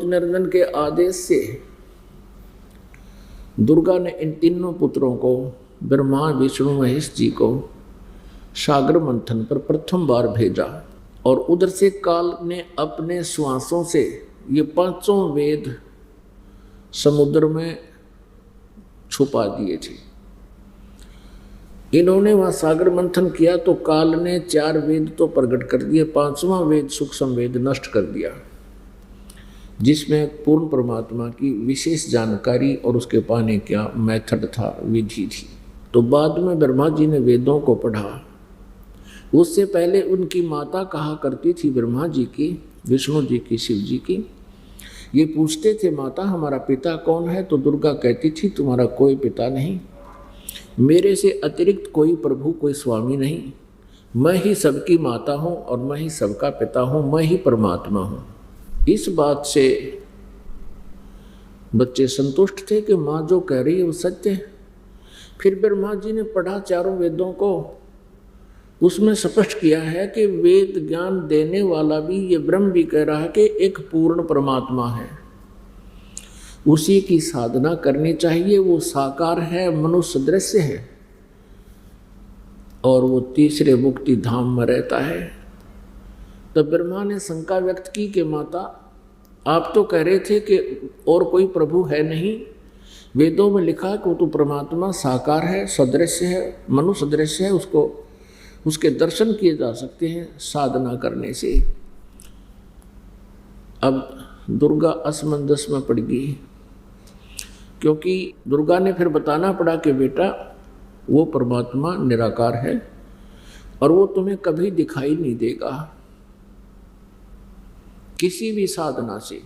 निरंजन के आदेश से दुर्गा ने इन तीनों पुत्रों को, ब्रह्मा विष्णु महेश जी को, सागर मंथन पर प्रथम बार भेजा। और उधर से काल ने अपने श्वासों से ये पांचों वेद समुद्र में छुपा दिए थे। इन्होंने वहां सागर मंथन किया तो काल ने 4 वेद तो प्रकट कर दिए, 5वां वेद सूक्ष्म वेद नष्ट कर दिया, जिसमें पूर्ण परमात्मा की विशेष जानकारी और उसके पाने का मेथड था, विधि थी। तो बाद में ब्रह्मा जी ने वेदों को पढ़ा। उससे पहले उनकी माता कहा करती थी ब्रह्मा जी की, विष्णु जी की, शिव जी की, ये पूछते थे माता हमारा पिता कौन है? तो दुर्गा कहती थी तुम्हारा कोई पिता नहीं, मेरे से अतिरिक्त कोई प्रभु, कोई स्वामी नहीं, मैं ही सबकी माता हूँ और मैं ही सबका पिता हूँ, मैं ही परमात्मा हूँ। इस बात से बच्चे संतुष्ट थे कि माँ जो कह रही है वो सत्य है। फिर ब्रह्मा जी ने पढ़ा चारों वेदों को, उसमें स्पष्ट किया है कि वेद ज्ञान देने वाला भी, ये ब्रह्म भी कह रहा है कि एक पूर्ण परमात्मा है, उसी की साधना करनी चाहिए। वो साकार है, मनुष्य दृश्य है और वो तीसरे मुक्ति धाम में रहता है। तो ब्रह्मा ने शंका व्यक्त की कि माता आप तो कह रहे थे कि और कोई प्रभु है नहीं, वेदों में लिखा है कि वो तो परमात्मा साकार है, सदृश्य है, मनुष्य दृश्य है, उसको उसके दर्शन किए जा सकते हैं साधना करने से। अब दुर्गा असमंजस में पड़ गई, क्योंकि दुर्गा ने फिर बताना पड़ा कि बेटा वो परमात्मा निराकार है और वो तुम्हें कभी दिखाई नहीं देगा किसी भी साधना से।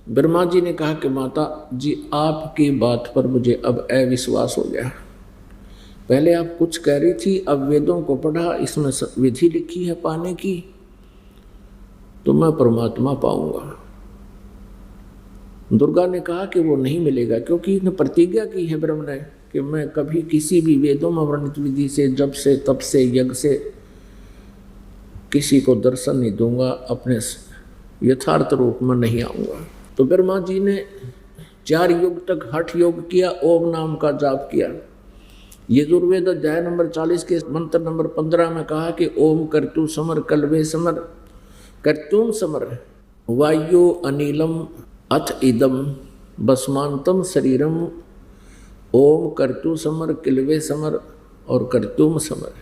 ब्रह्मा जी ने कहा कि माता जी आपकी बात पर मुझे अब अविश्वास हो गया, पहले आप कुछ कह रही थी, अब वेदों को पढ़ा, इसमें विधि लिखी है पाने की, तो मैं परमात्मा पाऊंगा। दुर्गा ने कहा कि वो नहीं मिलेगा, क्योंकि इसने प्रतिज्ञा की है ब्रह्म ने कि मैं कभी किसी भी वेदों में वर्णित विधि से, जब से, तब से, यज्ञ से किसी को दर्शन नहीं दूंगा, अपने यथार्थ रूप में नहीं आऊंगा। तो ब्रह्मा जी ने 4 युग तक हठ योग किया, ओम नाम का जाप किया। यजुर्वेद अध्याय नंबर 40 के मंत्र नंबर 15 में कहा कि ओम कर्तु समर कल्वे समर कर्तुम समर वायु अनिलम अथ इदम भस्मांतम शरीरम ओम कर्तु समर किलवे समर और कर्तुम समर।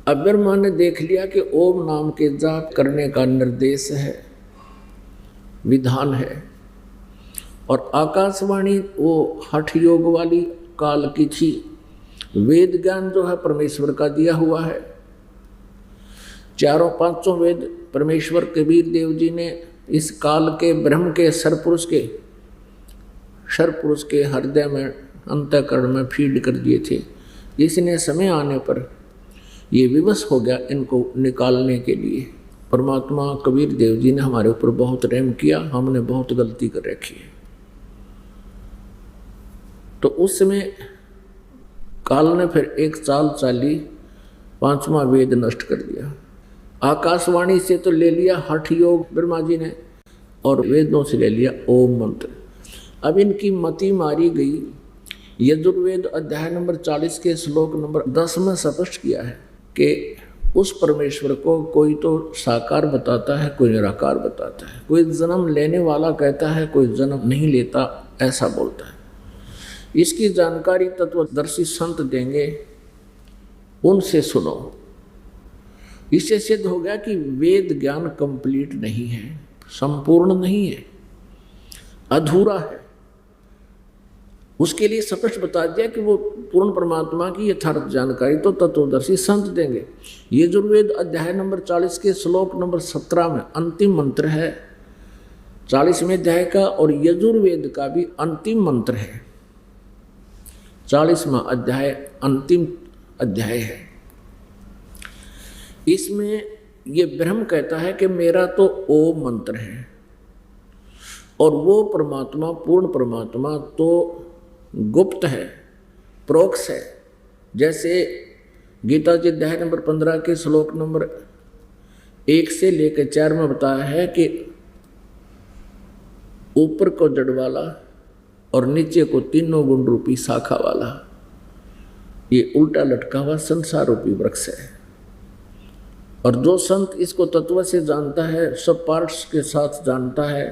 अब ब्रह्मा ने देख लिया कि ओम नाम के जाप करने का निर्देश है, विधान है, और आकाशवाणी वो हठ योग वाली काल की थी। वेद ज्ञान जो है परमेश्वर का दिया हुआ है, 4-5 वेद परमेश्वर कबीर देव जी ने इस काल के ब्रह्म के सरपुरुष के हृदय में, अंतःकरण में फीड कर दिए थे। इसने समय आने पर ये विवश हो गया इनको निकालने के लिए। परमात्मा कबीर देव जी ने हमारे ऊपर बहुत रहम किया, हमने बहुत गलती कर रखी है। तो उस समय काल ने फिर एक चाल चाली 5वां वेद नष्ट कर दिया। आकाशवाणी से तो ले लिया हठ योग ब्रह्मा जी ने, और वेदों से ले लिया ओम मंत्र। अब इनकी मति मारी गई। यजुर्वेद अध्याय नंबर 40 के श्लोक नंबर 10 में स्पष्ट किया है कि उस परमेश्वर को कोई तो साकार बताता है, कोई निराकार बताता है, कोई जन्म लेने वाला कहता है, कोई जन्म नहीं लेता ऐसा बोलता है। इसकी जानकारी तत्वदर्शी संत देंगे, उनसे सुनो। इससे सिद्ध हो गया कि वेद ज्ञान कंप्लीट नहीं है, संपूर्ण नहीं है, अधूरा है। उसके लिए स्पष्ट बता दिया कि वो पूर्ण परमात्मा की यथार्थ जानकारी तो तत्वदर्शी संत देंगे। यजुर्वेद अध्याय नंबर 40 के श्लोक नंबर 17 में अंतिम मंत्र है 40वें अध्याय का, और यजुर्वेद का भी अंतिम मंत्र है। 40वां अध्याय अंतिम अध्याय है। इसमें ये ब्रह्म कहता है कि मेरा तो ओम मंत्र है, और वो परमात्मा, पूर्ण परमात्मा तो गुप्त है, प्रोक्ष है। जैसे गीता जी अध्याय नंबर 15 के श्लोक नंबर 1 से लेकर 4 में बताया है कि ऊपर को जड़ वाला और नीचे को तीनों गुण रूपी शाखा वाला ये उल्टा लटका हुआ संसार रूपी वृक्ष है। और जो संत इसको तत्व से जानता है, सब पार्ट्स के साथ जानता है,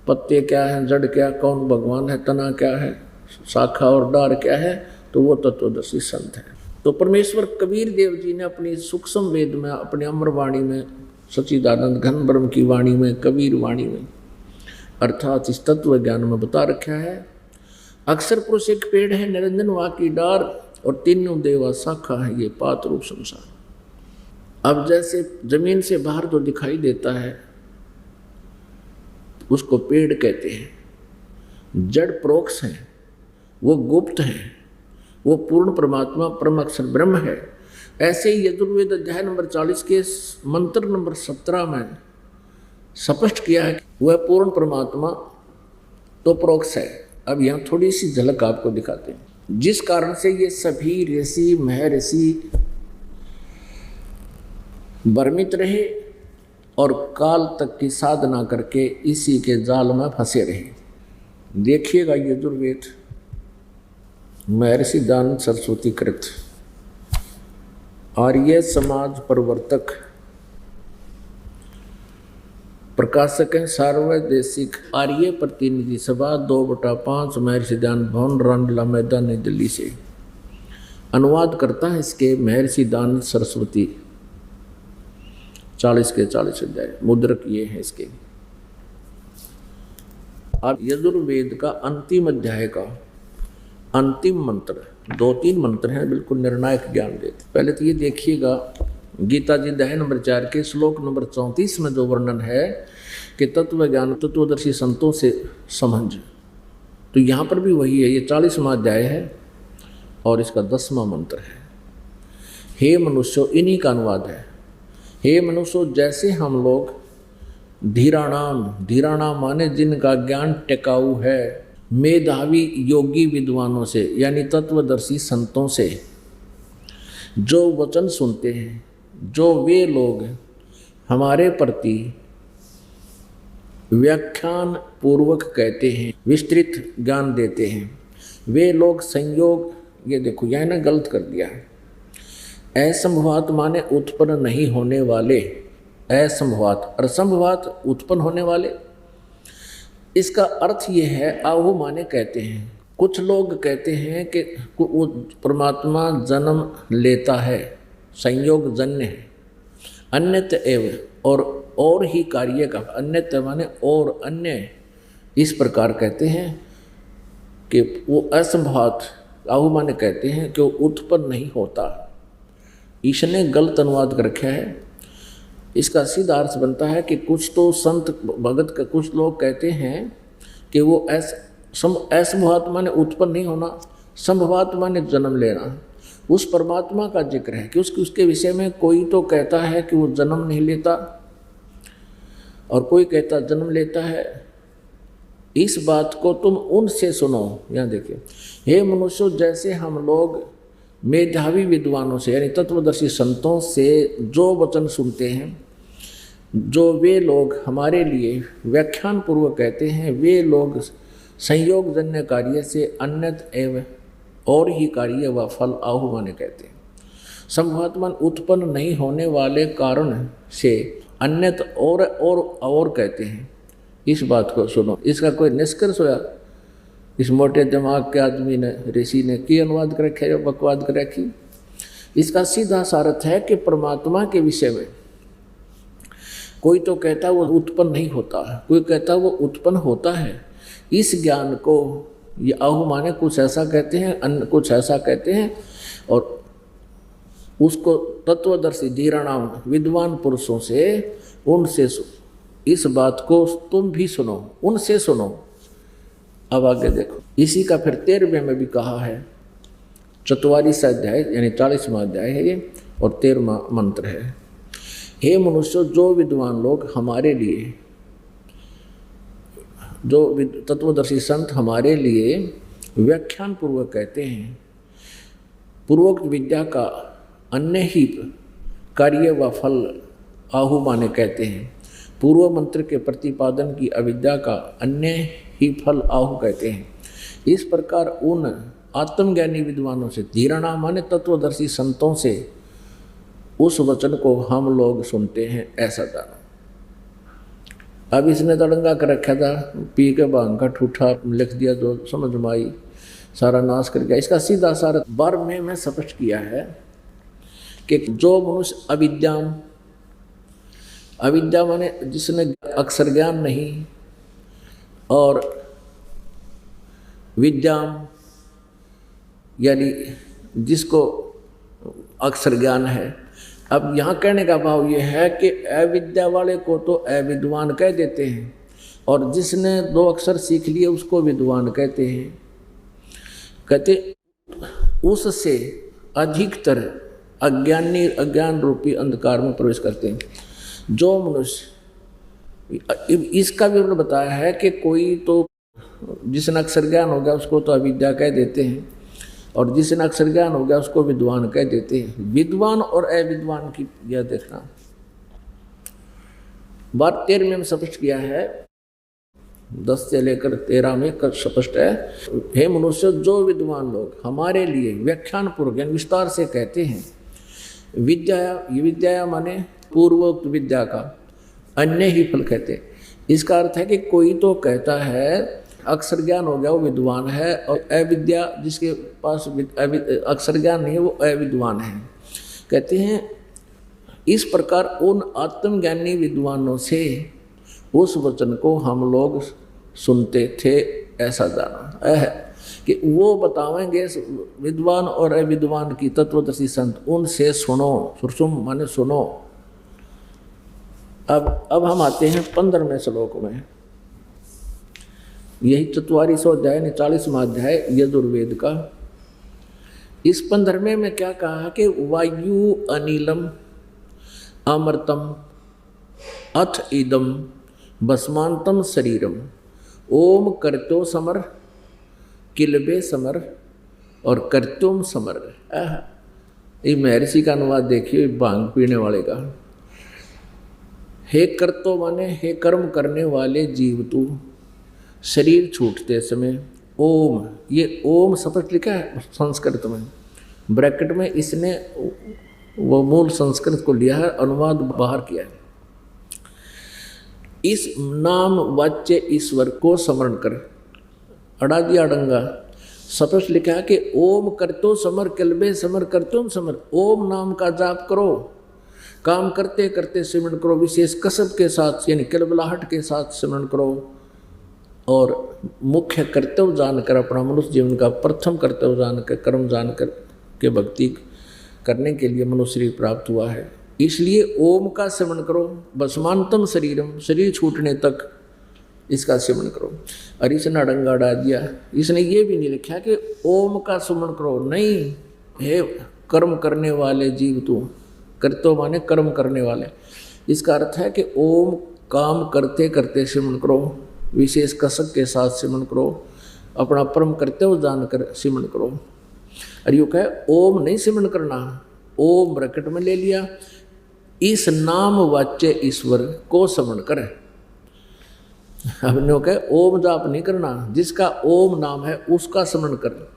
पत्ते क्या है, जड़ क्या, कौन भगवान है, तना क्या है, शाखा और डार क्या है, तो वो तत्वदर्शी संत है। तो परमेश्वर कबीर देव जी ने अपनी सूक्ष्म वेद में, अपने अमर वाणी में, सच्चिदानंद घन ब्रह्म की वाणी में, कबीर वाणी में, अर्थात इस तत्व ज्ञान में बता रखा है। अक्षर पुरुष एक पेड़ है, निरंजन वा की डार, और तीनों देवा शाखा है ये पात रूप संसार। अब जैसे जमीन से बाहर जो दिखाई देता है उसको पेड़ कहते हैं, जड़ प्रोक्ष है, वो गुप्त है, वो पूर्ण परमात्मा परम अक्षर ब्रह्म है। ऐसे ही यजुर्वेद अध्याय नंबर 40 के मंत्र नंबर 17 में स्पष्ट किया है कि वह पूर्ण परमात्मा तो प्रोक्ष है। अब यहाँ थोड़ी सी झलक आपको दिखाते हैं, जिस कारण से ये सभी ऋषि महर्षि भ्रमित रहे और काल तक की साधना करके इसी के जाल में फंसे रहे। देखिएगा यजुर्वेद महर्षि दानंद सरस्वती कृत आर्य समाज प्रवर्तक, प्रकाशक हैं सार्वदेशिक आर्य प्रतिनिधि सभा 2/5 महर्षि दानंद भवन रामलीला मैदान नई दिल्ली से। अनुवाद करता है इसके महर्षि दानंद सरस्वती, 40 के 40 अध्याय, मुद्रक ये है इसके। अब यजुर्वेद का अंतिम अध्याय का अंतिम मंत्र, 2-3 मंत्र हैं, बिल्कुल निर्णायक ज्ञान देते। पहले तो ये देखिएगा गीता जी अध्याय नंबर 4 के श्लोक नंबर 34 में जो वर्णन है कि तत्व ज्ञान तत्वदर्शी संतों से समझ, तो यहाँ पर भी वही है। ये 40वां अध्याय है और इसका 10वां मंत्र है। हे मनुष्यों, इन्हीं का अनुवाद है। हे मनुष्यों, जैसे हम लोग धीराणाम माने जिनका ज्ञान टिकाऊ है, मेधावी योगी विद्वानों से यानी तत्वदर्शी संतों से जो वचन सुनते हैं, जो वे लोग हमारे प्रति व्याख्यान पूर्वक कहते हैं, विस्तृत ज्ञान देते हैं, वे लोग संयोग, ये देखो यहाँ ना गलत कर दिया है, असंभवात माने उत्पन्न नहीं होने वाले, असंभवात और संभवात उत्पन्न होने वाले। इसका अर्थ ये है, आहु माने कहते हैं। कुछ लोग कहते हैं कि वो परमात्मा जन्म लेता है, संयोग जन्य है, अन्यत एव और ही कार्य का, अन्यत माने और अन्य, इस प्रकार कहते हैं कि वो असंभवात, आहु माने कहते हैं कि वो उत्पन्न नहीं होता। ईश ने गलत अनुवाद कर रखा है। इसका सीधा अर्थ बनता है कि कुछ तो संत भगत का कुछ लोग कहते हैं कि वो असंभवात माने उत्पन्न नहीं होना, संभवात माने जन्म लेना। उस परमात्मा का जिक्र है कि उसके विषय में कोई तो कहता है कि वो जन्म नहीं लेता और कोई कहता जन्म लेता है। इस बात को तुम उनसे सुनो। यहाँ देखिए, हे मनुष्यों, जैसे हम लोग मेधावी विद्वानों से यानी तत्वदर्शी संतों से जो वचन सुनते हैं, जो वे लोग हमारे लिए व्याख्यान पूर्वक कहते हैं, वे लोग संयोग जन्य कार्य से अन्यत एवं और ही कार्य व फल आहु माने कहते हैं। संभवात्मन उत्पन्न नहीं होने वाले कारण से अन्यत और कहते हैं। इस बात को सुनो। इसका कोई निष्कर्ष होया? इस मोटे दिमाग के आदमी ने, ऋषि ने की अनुवाद कर रखा है, बकवाद कर रखी। इसका सीधा सारथ है कि परमात्मा के विषय में कोई तो कहता वो उत्पन्न नहीं होता है, कोई कहता वो उत्पन्न होता है। इस ज्ञान को ये आहु माने कुछ ऐसा कहते हैं, अन्य कुछ ऐसा कहते हैं, और उसको तत्वदर्शी धीराणाम विद्वान पुरुषों से, उनसे इस बात को तुम भी सुनो, उनसे सुनो। अब आगे देखो, इसी का फिर 13वें में भी कहा है, 44वां अध्याय यानी 40वां अध्याय है ये, और 13वां मंत्र है। हे मनुष्यों, जो विद्वान लोग हमारे लिए, जो तत्वदर्शी संत हमारे लिए व्याख्यान पूर्वक कहते हैं, पूर्वोक्त विद्या का अन्य ही कार्य व फल आहु माने कहते हैं। पूर्व मंत्र के प्रतिपादन की अविद्या का अन्य ही फल आहु कहते हैं। इस प्रकार उन आत्मज्ञानी विद्वानों से, धीराणा माने तत्वदर्शी संतों से उस वचन को हम लोग सुनते हैं, ऐसा जानो। अब इसने तड़ंगा कर रखा था, पी के भांग का ठूठा लिख दिया, जो समझ में आई सारा नाश कर गया। इसका सीधा सारा 12वें में स्पष्ट किया है कि जो मनुष्य अविद्या माने जिसने अक्षर ज्ञान नहीं, और विद्याम यानी जिसको अक्षर ज्ञान है। अब यहाँ कहने का भाव ये है कि अविद्या वाले को तो अविद्वान कह देते हैं, और जिसने 2 अक्षर सीख लिए उसको विद्वान कहते हैं। कहते उससे अधिकतर अज्ञानी अज्ञान रूपी अंधकार में प्रवेश करते हैं। जो मनुष्य, इसका भी उन्होंने बताया है कि कोई तो जिसने अक्षर ज्ञान हो गया उसको तो अविद्या कह देते हैं, और जिसने अक्षर ज्ञान हो गया उसको विद्वान कह देते हैं। विद्वान और अविद्वान की यह देखना। बात 13वें में स्पष्ट किया है, 10 से लेकर 13 में स्पष्ट है। हे मनुष्य, जो विद्वान लोग हमारे लिए व्याख्यान पूर्वक विस्तार से कहते हैं, विद्या माने पूर्वोक्त विद्या का अन्य ही फल कहते हैं। इसका अर्थ है कि कोई तो कहता है अक्षर ज्ञान हो गया वो विद्वान है, और अविद्या जिसके पास अक्षर ज्ञान नहीं है वो अविद्वान है। कहते हैं इस प्रकार उन आत्मज्ञानी विद्वानों से उस वचन को हम लोग सुनते थे, ऐसा जाना है कि वो बतावेंगे विद्वान और अविद्वान की तत्वदर्शी संत, उनसे सुनो। सुरसुम माने सुनो। अब हम आते हैं 15वें श्लोक में। यही 44वां अध्याय 40वां अध्याय यजुर्वेद का। इस 15वें में क्या कहा कि वायु अनिलम अमृतम अथ इदम भस्मांतम शरीरम ओम कर्त्यो समर किलबे समर और कर्त्योम समर। ये महर्षि का अनुवाद देखिए, भांग पीने वाले का। हे कर्तो माने हे कर्म करने वाले जीव तू, शरीर छूटते समय ओम, ये ओम शब्द लिखा है संस्कृत में, ब्रैकेट में इसने वो मूल संस्कृत को लिया है, अनुवाद बाहर किया है। इस नाम वाच्य ईश्वर को स्मरण कर, अड़ाजी अड़ंगा स्पष्ट लिखा है कि ओम करतो समर किलबे समर करतुम समर। ओम नाम का जाप करो, काम करते करते सिमरण करो, विशेष कसब के साथ यानी किलबलाहट के साथ सिमरण करो, और मुख्य कर्तव्य जानकर, अपना मनुष्य जीवन का प्रथम कर्तव्य जानकर, कर्म जानकर के भक्ति करने के लिए मनुष्य शरीर प्राप्त हुआ है। इसलिए ओम का सिमरण करो, भस्मांतम शरीरम, शरीर छूटने तक इसका सिमरण करो। और इसने अड़ंगा अड़ा दिया, इसने ये भी नहीं लिखा कि ओम का सिमरण करो, नहीं, हे कर्म करने वाले जीव तू, कर्तो माने कर्म करने वाले। इसका अर्थ है कि ओम काम करते करते सिमरण करो, विशेष कसक के साथ सिमरण करो, अपना परम कर्तव्य जानकर सिमरण करो। और यूँ कहे ओम नहीं सिमरण करना, ओम ब्रैकेट में ले लिया, इस नाम वाच्य ईश्वर को स्मरण करे। अब नो कहे ओम जाप नहीं करना, जिसका ओम नाम है उसका स्मरण कर।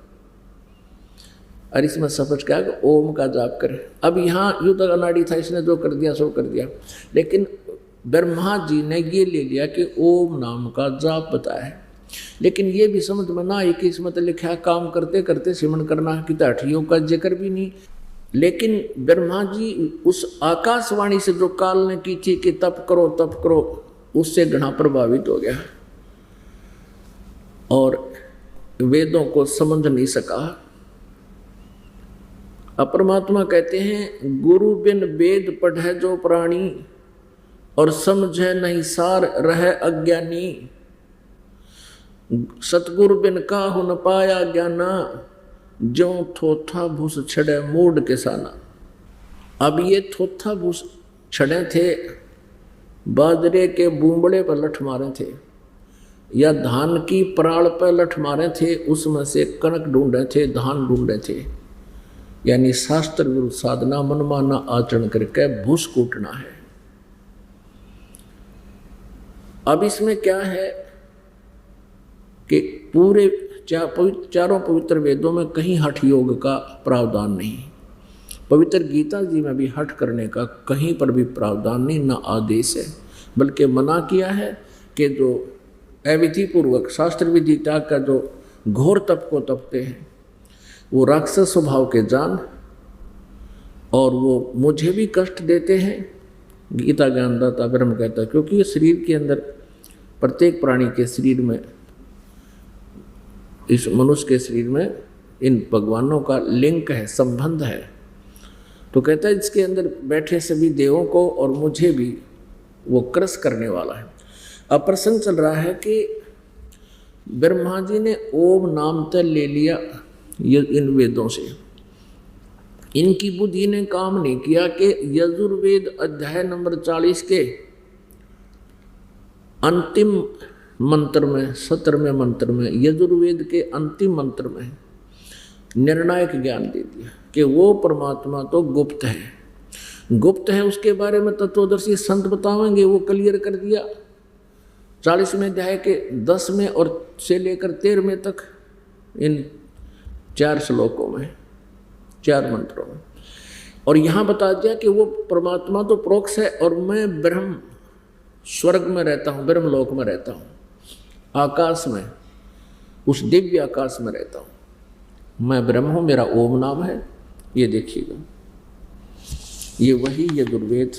और इसमें समझ क्या कि ओम का जाप करे। अब यहाँ युद्ध अनाड़ी था, इसने जो कर दिया सो कर दिया, लेकिन ब्रह्मा जी ने ये ले लिया कि ओम नाम का जाप बताया है। लेकिन ये भी समझ में ना आई कि इसमें तो लिखा है काम करते करते सिमरण करना, कि अठियों का जिक्र भी नहीं। लेकिन ब्रह्मा जी उस आकाशवाणी से जो काल ने की थी कि तप करो, उससे घना प्रभावित हो गया और वेदों को समझ नहीं सका। अपरमात्मा कहते हैं गुरु बिन वेद पढ़े जो प्राणी, और समझे नहीं सार रहे अज्ञानी। सतगुरु बिन काहु न पाया ज्ञाना, ज्यों थोथा भूस छड़े मूड किसाना। अब ये थोथा भूस छड़े थे, बाजरे के बूंबड़े पर लठ मारे थे, या धान की पराल पर लठ मारे थे, उसमें से कणक ढूंढे थे, धान ढूंढे थे। यानी शास्त्र विरुद्ध साधना, मनमाना आचरण करके भूस कूटना है। अब इसमें क्या है कि पूरे चारों पवित्र वेदों में कहीं हठ योग का प्रावधान नहीं, पवित्र गीता जी में भी हठ करने का कहीं पर भी प्रावधान नहीं, न आदेश है, बल्कि मना किया है कि जो अविधि पूर्वक शास्त्र विधि त्याग का जो घोर तप को तपते हैं वो राक्षस स्वभाव के जान, और वो मुझे भी कष्ट देते हैं। गीता ज्ञानदाता ब्रह्म कहता है, क्योंकि ये शरीर के अंदर प्रत्येक प्राणी के शरीर में, इस मनुष्य के शरीर में इन भगवानों का लिंक है, संबंध है। तो कहता है इसके अंदर बैठे सभी देवों को और मुझे भी वो क्रस करने वाला है। अब प्रसंग चल रहा है कि ब्रह्मा जी ने ओम नाम तक ले लिया ये इन वेदों से, इनकी बुद्धि ने काम नहीं किया कि यजुर्वेद अध्याय नंबर 40 के अंतिम मंत्र में, 17वें मंत्र में, यजुर्वेद के अंतिम मंत्र में निर्णायक ज्ञान दे दिया कि वो परमात्मा तो गुप्त है, गुप्त है। उसके बारे में तत्वदर्शी संत बतावेंगे, वो क्लियर कर दिया 40वें अध्याय के 10वें और से लेकर 13वें तक, इन 4 श्लोकों में, 4 मंत्रों में। और यहाँ बता दिया कि वो परमात्मा तो प्रोक्ष है और मैं ब्रह्म स्वर्ग में रहता हूँ, ब्रह्मलोक में रहता हूँ, आकाश में, उस दिव्य आकाश में रहता हूँ, मैं ब्रह्म हूँ, मेरा ओम नाम है। ये देखिएगा, ये वही यजुर्वेद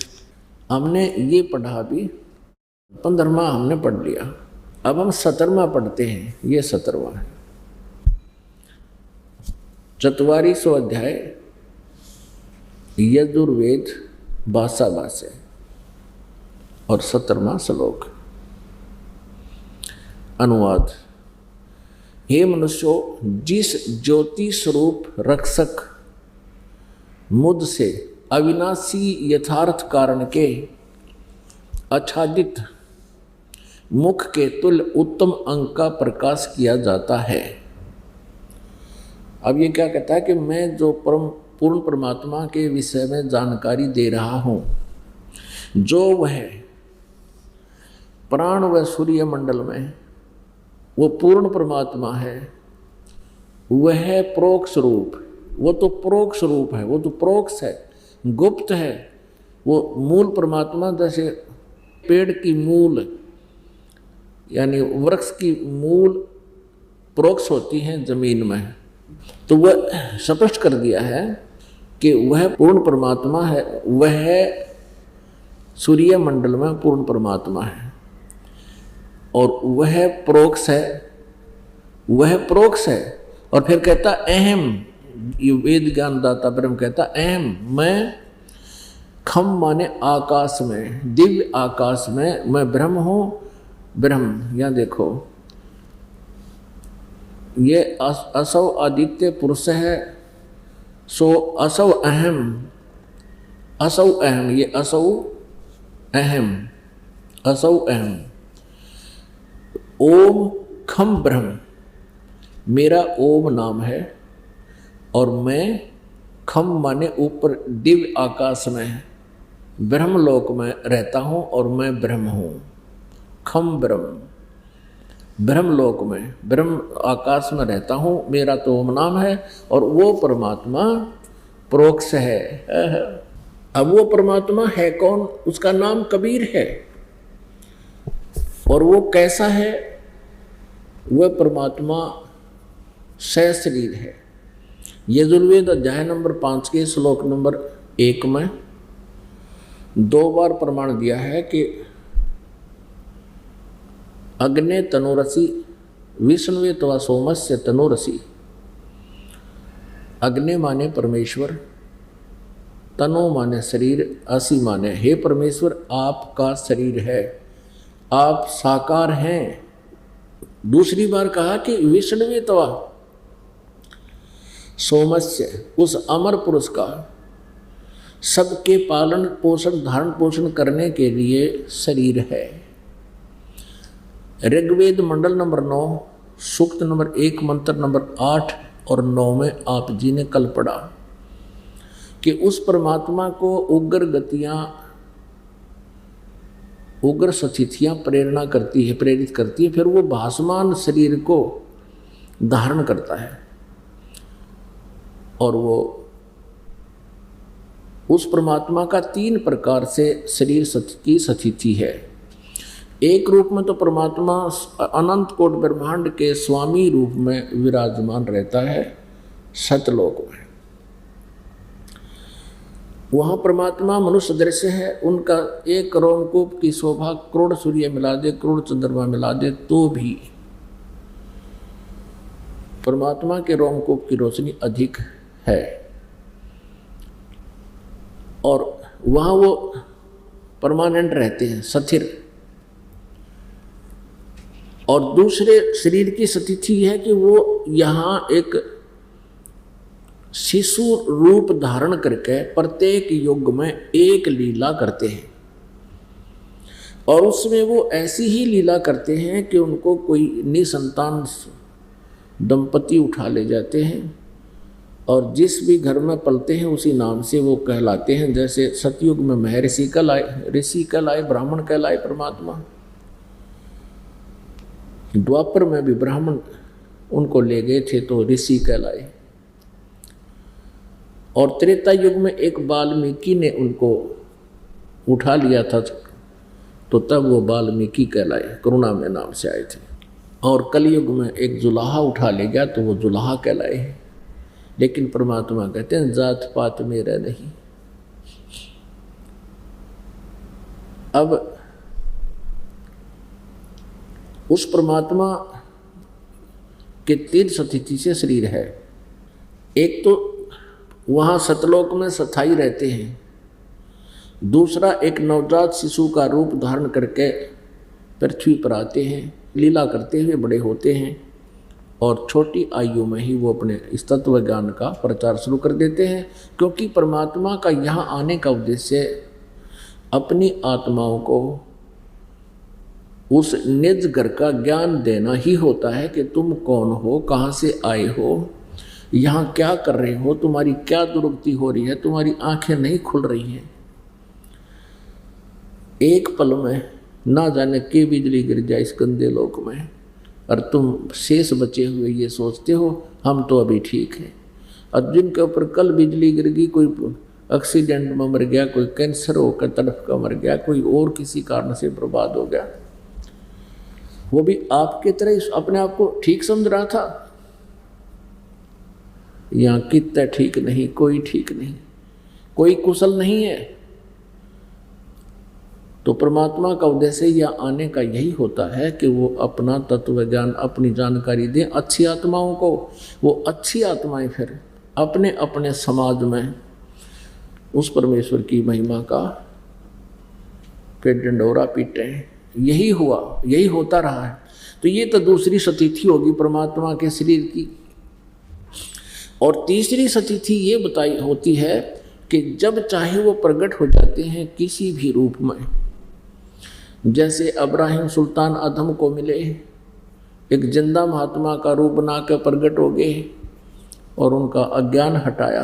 हमने ये पढ़ा भी, 15वां हमने पढ़ लिया, अब हम 17वां पढ़ते हैं। ये 17वां है, 44वां अध्याय यजुर्वेद भाषा भाष्य और 17वां श्लोक। अनुवाद। हे मनुष्यों, जिस ज्योति स्वरूप रक्षक मुझ से अविनाशी यथार्थ कारण के आच्छादित मुख के तुल्य उत्तम अंग का प्रकाश किया जाता है। अब ये क्या कहता है कि मैं जो पूर्ण परमात्मा के विषय में जानकारी दे रहा हूँ, जो वह प्राण व सूर्य मंडल में वो पूर्ण परमात्मा है, वह प्रोक्ष रूप, वो तो प्रोक्ष रूप है, वो तो प्रोक्ष है, गुप्त है। वो मूल परमात्मा जैसे पेड़ की मूल यानी वृक्ष की मूल प्रोक्ष होती हैं जमीन में, तो वह स्पष्ट कर दिया है कि वह पूर्ण परमात्मा है, वह सूर्य मंडल में पूर्ण परमात्मा है और वह प्रोक्ष है, वह प्रोक्ष है। और फिर कहता अहम, ये वेद ज्ञानदाता ब्रह्म कहता अहम, मैं खम माने आकाश में, दिव्य आकाश में मैं ब्रह्म हूँ। ब्रह्म यहाँ देखो, ये असौ आदित्य पुरुष है, सो असौ अहम, असौ अहम, ये असौ अहम, असौ अहम। ओम खम ब्रह्म, मेरा ओम नाम है और मैं खम माने ऊपर दिव्य आकाश में ब्रह्मलोक में रहता हूँ और मैं ब्रह्म हूँ। खम ब्रह्म, ब्रह्मलोक में, ब्रह्म आकाश में रहता हूँ, मेरा तो ओम नाम है और वो परमात्मा प्रोक्ष है। अब वो परमात्मा है कौन? उसका नाम कबीर है। और वो कैसा है? वह परमात्मा सहशरीर है। यजुर्वेद अध्याय नंबर 5 के श्लोक नंबर 1 में 2 बार प्रमाण दिया है कि अग्ने तनुरसी विष्णुवे तवा सोमस्य तनुरसी। अग्नि माने परमेश्वर, तनु माने शरीर, असी माने हे परमेश्वर आपका शरीर है, आप साकार हैं। दूसरी बार कहा कि विष्णुवे तवा सोमस्य, उस अमर पुरुष का सबके पालन पोषण धारण पोषण करने के लिए शरीर है। ऋग्वेद मंडल नंबर 9 सूक्त नंबर 1 मंत्र नंबर 8 और 9 में आप जी ने कल पढ़ा कि उस परमात्मा को उग्र गतियाँ उग्र सतिथियाँ प्रेरणा करती है, प्रेरित करती है, फिर वो भासमान शरीर को धारण करता है और वो उस परमात्मा का 3 प्रकार से शरीर की सतिथि है। एक रूप में तो परमात्मा अनंत कोट ब्रह्मांड के स्वामी रूप में विराजमान रहता है सतलोक में। वहाँ परमात्मा मनुष्य दृश्य है, उनका एक रोमकूप की शोभा करोड़ सूर्य मिला दे, करोड़ चंद्रमा मिला दे तो भी परमात्मा के रोमकूप की रोशनी अधिक है। और वहाँ वो परमानेंट रहते हैं, स्थिर। और दूसरे शरीर की स्थिति है कि वो यहाँ एक शिशु रूप धारण करके प्रत्येक युग में एक लीला करते हैं और उसमें वो ऐसी ही लीला करते हैं कि उनको कोई निसंतान दंपति उठा ले जाते हैं और जिस भी घर में पलते हैं उसी नाम से वो कहलाते हैं। जैसे सतयुग में महर्षि कहलाए, ब्राह्मण कहलाए परमात्मा, द्वापर में भी ब्राह्मण उनको ले गए थे तो ऋषि कहलाए, और त्रेता युग में एक वाल्मीकि ने उनको उठा लिया था तो तब वो वाल्मीकि कहलाए, करुणा में नाम से आए थे। और कलयुग में एक जुलाहा उठा ले गया तो वो जुलाहा कहलाए। लेकिन परमात्मा कहते हैं जात पात मेरा नहीं। अब उस परमात्मा के 3 स्थिति से शरीर है। एक तो वहाँ सतलोक में स्थायी रहते हैं, दूसरा एक नवजात शिशु का रूप धारण करके पृथ्वी पर आते हैं, लीला करते हुए बड़े होते हैं और छोटी आयु में ही वो अपने इस तत्व ज्ञान का प्रचार शुरू कर देते हैं। क्योंकि परमात्मा का यहाँ आने का उद्देश्य अपनी आत्माओं को उस निज घर का ज्ञान देना ही होता है कि तुम कौन हो, कहाँ से आए हो, यहाँ क्या कर रहे हो, तुम्हारी क्या दुर्गति हो रही है, तुम्हारी आंखें नहीं खुल रही हैं। एक पल में ना जाने के बिजली गिर जाए इस गंदे लोक में और तुम शेष बचे हुए ये सोचते हो हम तो अभी ठीक हैं। और जिनके ऊपर कल बिजली गिर गई, कोई एक्सीडेंट में मर गया, कोई कैंसर होकर तड़फ का मर गया, कोई और किसी कारण से बर्बाद हो गया, वो भी आपके तरह अपने आप को ठीक समझ रहा था। यहाँ कितना ठीक नहीं, कोई ठीक नहीं, कोई कुशल नहीं है। तो परमात्मा का उद्देश्य यहाँ आने का यही होता है कि वो अपना तत्व ज्ञान, अपनी जानकारी दे अच्छी आत्माओं को। वो अच्छी आत्माएं फिर अपने अपने समाज में उस परमेश्वर की महिमा का फिर डंडोरा पीटे हैं। यही हुआ, यही होता रहा है। तो ये तो दूसरी स्थिति होगी परमात्मा के शरीर की। और तीसरी स्थिति ये बताई होती है कि जब चाहे वो प्रकट हो जाते हैं किसी भी रूप में। जैसे अब्राहिम सुल्तान अदम को मिले, एक जिंदा महात्मा का रूप बना कर प्रकट हो गए और उनका अज्ञान हटाया,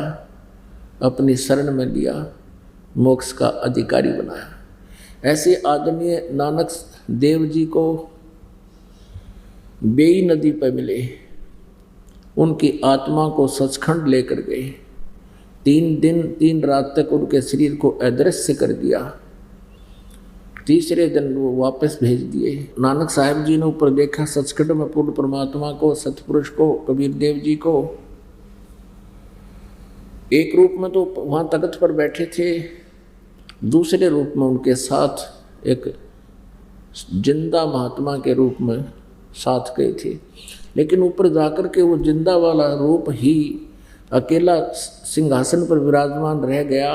अपनी शरण में लिया, मोक्ष का अधिकारी बनाया। ऐसे आदरणीय नानक देव जी को बेई नदी पर मिले, उनकी आत्मा को सचखंड लेकर गए। 3 दिन 3 रात तक उनके शरीर को अदृश्य कर दिया। तीसरे दिन वो वापस भेज दिए। नानक साहब जी ने ऊपर देखा सचखंड में पूर्ण परमात्मा को, सतपुरुष को, कबीर देव जी को। एक रूप में तो वहाँ तख्त पर बैठे थे, दूसरे रूप में उनके साथ एक जिंदा महात्मा के रूप में साथ गए थे। लेकिन ऊपर जाकर के वो जिंदा वाला रूप ही अकेला सिंहासन पर विराजमान रह गया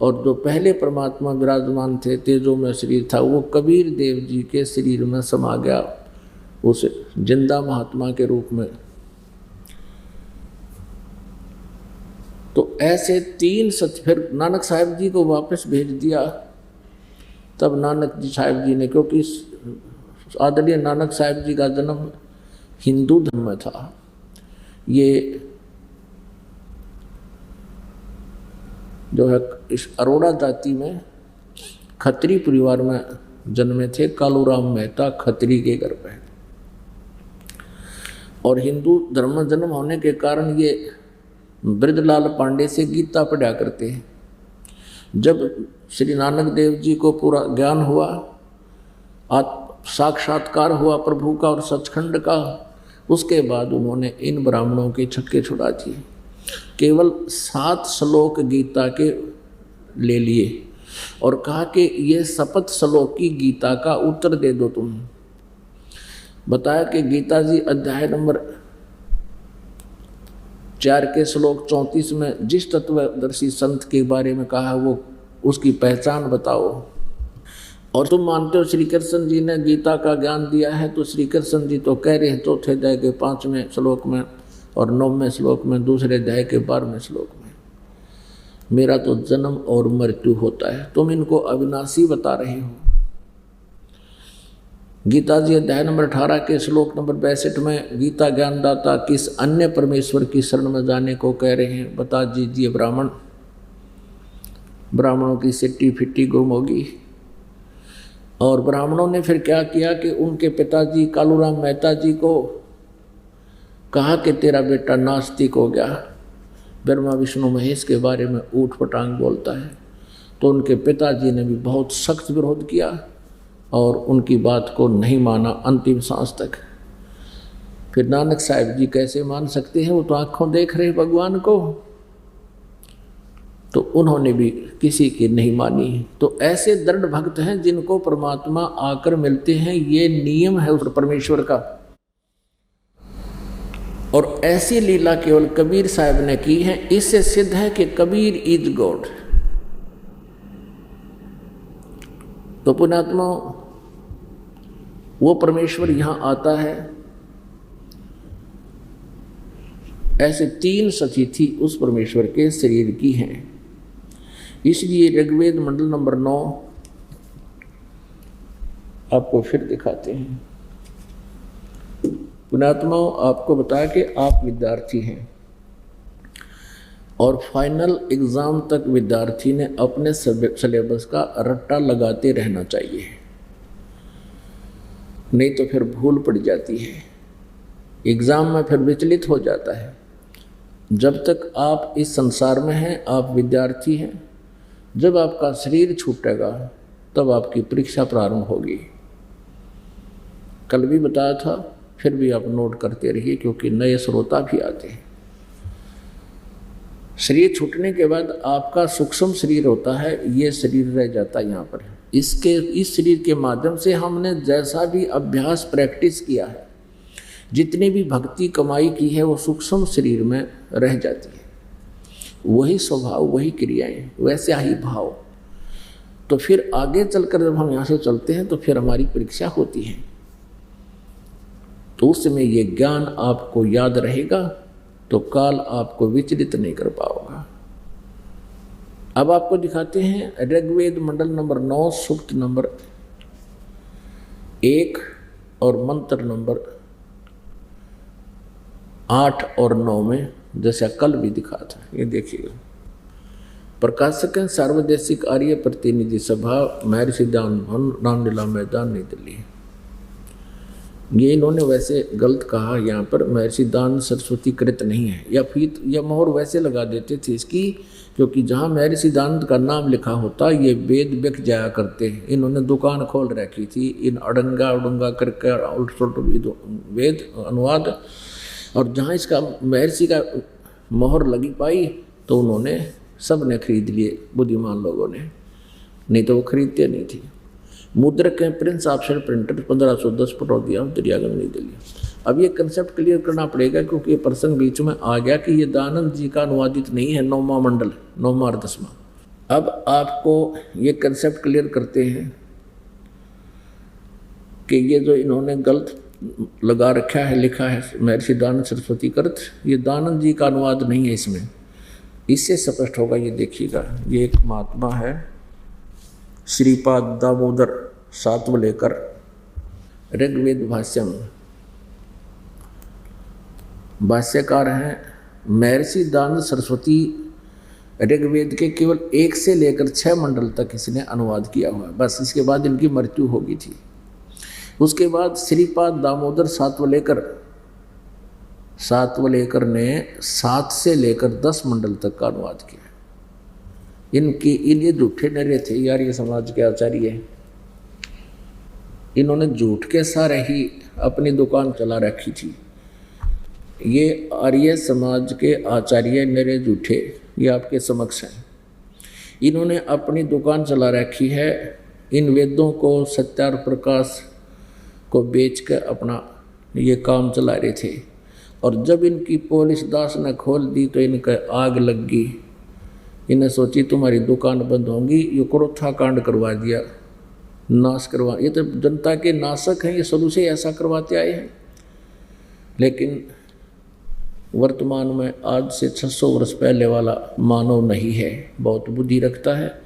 और जो पहले परमात्मा विराजमान थे, तेजो में शरीर था, वो कबीर देव जी के शरीर में समा गया उस जिंदा महात्मा के रूप में। तो ऐसे 3 सत्य फिर नानक साहब जी को वापस भेज दिया। तब नानक जी साहब जी ने, क्योंकि आदरणीय नानक साहब जी का जन्म हिंदू धर्म में था, ये जो है इस अरोड़ा जाति में खत्री परिवार में जन्मे थे कालूराम मेहता खत्री के घर पे। और हिंदू धर्म जन्म होने के कारण ये ब्रजलाल पांडे से गीता पढ़ा करते हैं। जब श्री नानक देव जी को पूरा ज्ञान हुआ, साक्षात्कार हुआ प्रभु का और सचखंड का, उसके बाद उन्होंने इन ब्राह्मणों के छक्के छुड़ा दिए। केवल 7 श्लोक गीता के ले लिए और कहा कि ये शपथ श्लोक की गीता का उत्तर दे दो तुम। बताया कि गीता जी अध्याय नंबर 4 के श्लोक 34 में जिस तत्वदर्शी संत के बारे में कहा वो उसकी पहचान बताओ। और तुम मानते हो श्री कृष्ण जी ने गीता का ज्ञान दिया है, तो श्री कृष्ण जी तो कह रहे हैं चौथे अध्याय के 5वें श्लोक में और 9वें श्लोक में, दूसरे अध्याय के 12वें श्लोक में, मेरा तो जन्म और मृत्यु होता है, तुम इनको अविनाशी बता रहे हो। गीता जी अध्याय नंबर 18 के श्लोक नंबर 62 में गीता ज्ञानदाता किस अन्य परमेश्वर की शरण में जाने को कह रहे हैं, बता दीजिए ब्राह्मण। ब्राह्मणों की सिट्टी फिट्टी गुम होगी। और ब्राह्मणों ने फिर क्या किया कि उनके पिताजी कालूराम मेहता जी को कहा कि तेरा बेटा नास्तिक हो गया, ब्रह्मा विष्णु महेश के बारे में ऊट पटांग बोलता है। तो उनके पिताजी ने भी बहुत सख्त विरोध किया और उनकी बात को नहीं माना अंतिम सांस तक। फिर नानक साहब जी कैसे मान सकते हैं, वो तो आंखों देख रहे भगवान को, तो उन्होंने भी किसी की नहीं मानी। तो ऐसे दृढ़ भक्त हैं जिनको परमात्मा आकर मिलते हैं, ये नियम है उस परमेश्वर का। और ऐसी लीला केवल कबीर साहब ने की है। इससे सिद्ध है कि कबीर इज गॉड। तो पुण्यात्मा वो परमेश्वर यहां आता है। ऐसे 3 सखी थी उस परमेश्वर के शरीर की हैं। इसलिए ऋग्वेद मंडल नंबर 9 आपको फिर दिखाते हैं। पुण्यात्माओं, आपको बताया कि आप विद्यार्थी हैं और फाइनल एग्जाम तक विद्यार्थी ने अपने सिलेबस का रट्टा लगाते रहना चाहिए, नहीं तो फिर भूल पड़ जाती है, एग्जाम में फिर विचलित हो जाता है। जब तक आप इस संसार में हैं आप विद्यार्थी हैं। जब आपका शरीर छूटेगा तब आपकी परीक्षा प्रारंभ होगी। कल भी बताया था, फिर भी आप नोट करते रहिए क्योंकि नए श्रोता भी आते हैं। शरीर छूटने के बाद आपका सूक्ष्म शरीर होता है, ये शरीर रह जाता है यहाँ पर। इस शरीर के माध्यम से हमने जैसा भी अभ्यास प्रैक्टिस किया है, जितनी भी भक्ति कमाई की है, वो सूक्ष्म शरीर में रह जाती है। वही स्वभाव, वही क्रियाएं, वैसे ही भाव। तो फिर आगे चलकर जब हम यहाँ से चलते हैं तो फिर हमारी परीक्षा होती है, तो उस समय ये ज्ञान आपको याद रहेगा, तो काल आपको विचलित नहीं कर पाओगा। अब आपको दिखाते हैं ऋग्वेद मंडल नंबर 9 सूक्त नंबर 1 और मंत्र नंबर 8 और 9 में, जैसा कल भी दिखा था। ये देखिएगा, प्रकाशक है सार्वदेशिक आर्य प्रतिनिधि सभा, महर्षि दान भवन, रामलीला मैदान, नई दिल्ली। ये इन्होंने वैसे गलत कहा, यहाँ पर महर्षि दान सरस्वती कृत नहीं है, या फीत या मोहर वैसे लगा देते थे इसकी, क्योंकि जहाँ महर्षि दान का नाम लिखा होता ये वेद बिक जाया करते हैं। इन्होंने दुकान खोल रखी थी, इन अड़ंगा उड़ंगा करके उल्ट वेद अनुवाद, और जहाँ इसका महर्षि का मोहर लगी पाई तो उन्होंने सब ने खरीद लिए, बुद्धिमान लोगों ने, नहीं तो वो खरीदते नहीं थे। मुद्रक है prince option printer 1510 Patodia Daryaganj Nai Delhi. अब ये कंसेप्ट क्लियर करना पड़ेगा क्योंकि ये प्रसंग बीच में आ गया कि ये दानंद जी का अनुवादित नहीं है, 9वां मंडल 9वां और 10वां। अब आपको ये कंसेप्ट क्लियर करते हैं कि ये जो इन्होंने गलत लगा रखा है, लिखा है महर्षि दानंद सरस्वती कृत, ये दानंद जी का अनुवाद नहीं है इसमें। इससे स्पष्ट होगा, ये देखिएगा, ये एक महात्मा है श्रीपाद दामोदर सातवलेकर, ऋग्वेद भाष्यम भाष्यकार हैं। महर्षि दानंद सरस्वती ऋग्वेद के केवल 1 से लेकर 6 मंडल तक इसने अनुवाद किया हुआ है, बस। इसके बाद इनकी मृत्यु हो गई थी। उसके बाद श्रीपाद दामोदर सातवलेकर ने 7 से लेकर 10 मंडल तक का अनुवाद किया। ये झूठे डरे थे यार, ये समाज के आचार्य हैं। इन्होंने झूठ के सहारे ही अपनी दुकान चला रखी थी। ये आर्य समाज के आचार्य नरे झूठे, ये आपके समक्ष हैं। इन्होंने अपनी दुकान चला रखी है, इन वेदों को सत्यार प्रकाश को बेचकर अपना ये काम चला रहे थे। और जब इनकी पुलिस दास ने खोल दी तो इनका आग लग गई। इन्हें सोची तुम्हारी दुकान बंद होगी, ये क्रोथा कांड करवा दिया, नाश करवा। ये तो जनता के नाशक हैं, ये शुरू से ऐसा करवाते आए हैं। लेकिन वर्तमान में आज से 600 वर्ष पहले वाला मानव नहीं है, बहुत बुद्धि रखता है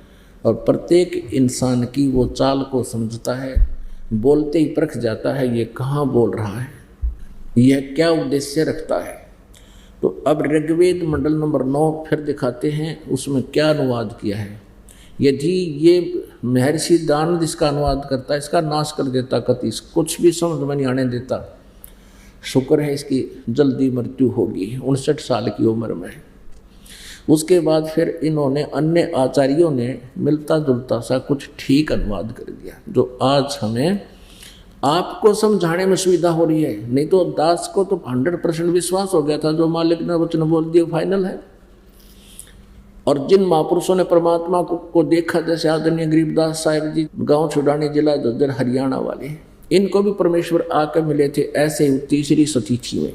और प्रत्येक इंसान की वो चाल को समझता है, बोलते ही परख जाता है ये कहाँ बोल रहा है, यह क्या उद्देश्य रखता है। तो अब ऋग्वेद मंडल नंबर 9 फिर दिखाते हैं, उसमें क्या अनुवाद किया है। यदि ये महर्षि दानव इसका अनुवाद करता, इसका नाश कर देता, कति कुछ भी समझ में नहीं आने देता। शुक्र है इसकी जल्दी मृत्यु होगी, 59 साल की उम्र में। उसके बाद फिर इन्होंने अन्य आचार्यों ने मिलता जुलता सा कुछ ठीक अनुवाद कर दिया, जो आज हमें आपको समझाने में सुविधा हो रही है। नहीं तो दास को तो 100% विश्वास हो गया था, जो मालिक ने वचन बोल दिया फाइनल है। और जिन महापुरुषों ने परमात्मा को देखा, जैसे आदरणीय गरीबदास साहिब जी, गांव छुड़ानी, जिला झज्जर, हरियाणा वाले, इनको भी परमेश्वर आकर मिले थे। ऐसे ही तीसरी सतीथि में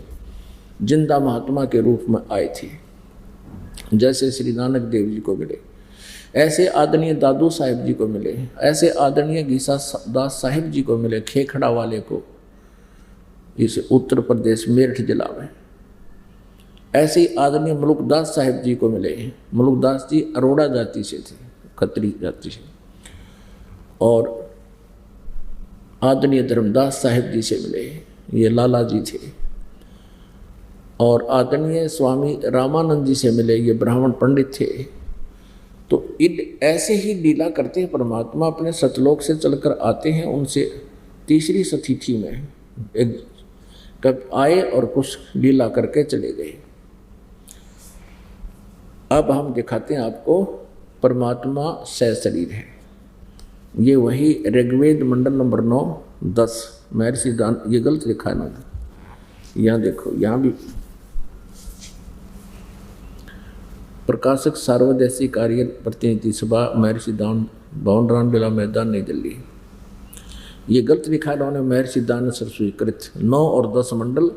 जिंदा महात्मा के रूप में आए थे, जैसे श्री नानक देव जी को मिले, ऐसे आदरणीय दादू साहिब जी को मिले, ऐसे आदरणीय गीसा दास साहिब जी को मिले, खेखड़ा वाले को, इस उत्तर प्रदेश मेरठ जिला में। ऐसे ही आदरणीय मुलुकदास साहिब जी को मिले। मुलुकदास जी अरोड़ा जाति से थे, खत्री जाति से। और आदरणीय धर्मदास साहिब जी से मिले, ये लाला जी थे। और आदरणीय स्वामी रामानंद जी से मिले, ये ब्राह्मण पंडित थे। तो ऐसे ही लीला करते हैं परमात्मा, अपने सतलोक से चलकर आते हैं। उनसे तीसरी सतीथि में एक कब आए और कुछ लीला करके चले गए। अब हम दिखाते हैं आपको परमात्मा सशरीर है। ये वही ऋग्वेद मंडल नंबर 9, 10 महर्षि दान, ये गलत लिखा है ना, यहाँ देखो, यहाँ भी प्रकाशक सार्वदेशी कार्य प्रतिनिधि सभा महर्षि दान, भवन रामलीला मैदान, नई दिल्ली। ये गलत लिखा है उन्होंने, महर्षि दान सर स्वीकृत। 9 और 10 मंडल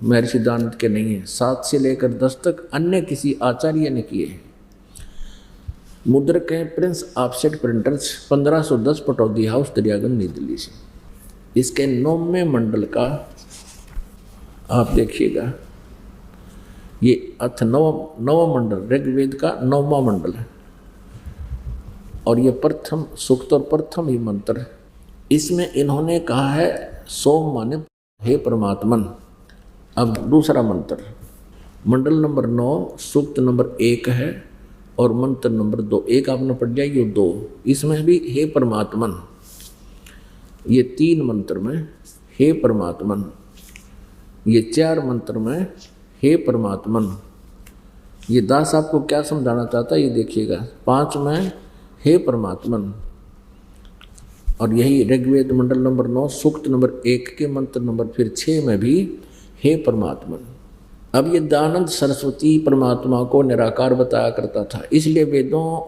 महर्षि दानंद के नहीं है, 7 से लेकर 10 तक अन्य किसी आचार्य ने किए हैं। मुद्रक हैं Prince offset printers, 1510 Pataudi house, Daryaganj, Nai Delhi से। इसके 9वें मंडल का आप देखिएगा, ये अर्थ नवम मंडल, ऋग्वेद का 9वां मंडल है। और ये प्रथम सूक्त और प्रथम ही मंत्र, इसमें इन्होंने कहा है सोम माने हे परमात्मन। अब दूसरा मंत्र, मंडल नंबर 9, सूक्त नंबर 1 है और मंत्र नंबर 2। 1 आपने पढ़ लिया, ये 2, इसमें भी हे परमात्मन। ये 3 मंत्र में हे परमात्मन, ये 4 मंत्र में हे परमात्मन। ये दास आपको क्या समझाना चाहता है ये देखिएगा। 5 में हे परमात्मन, और यही ऋग्वेद मंडल नंबर 9 सूक्त नंबर 1 के मंत्र नंबर फिर 6 में भी हे परमात्मन। अब ये दयानंद सरस्वती परमात्मा को निराकार बताया करता था, इसलिए वेदों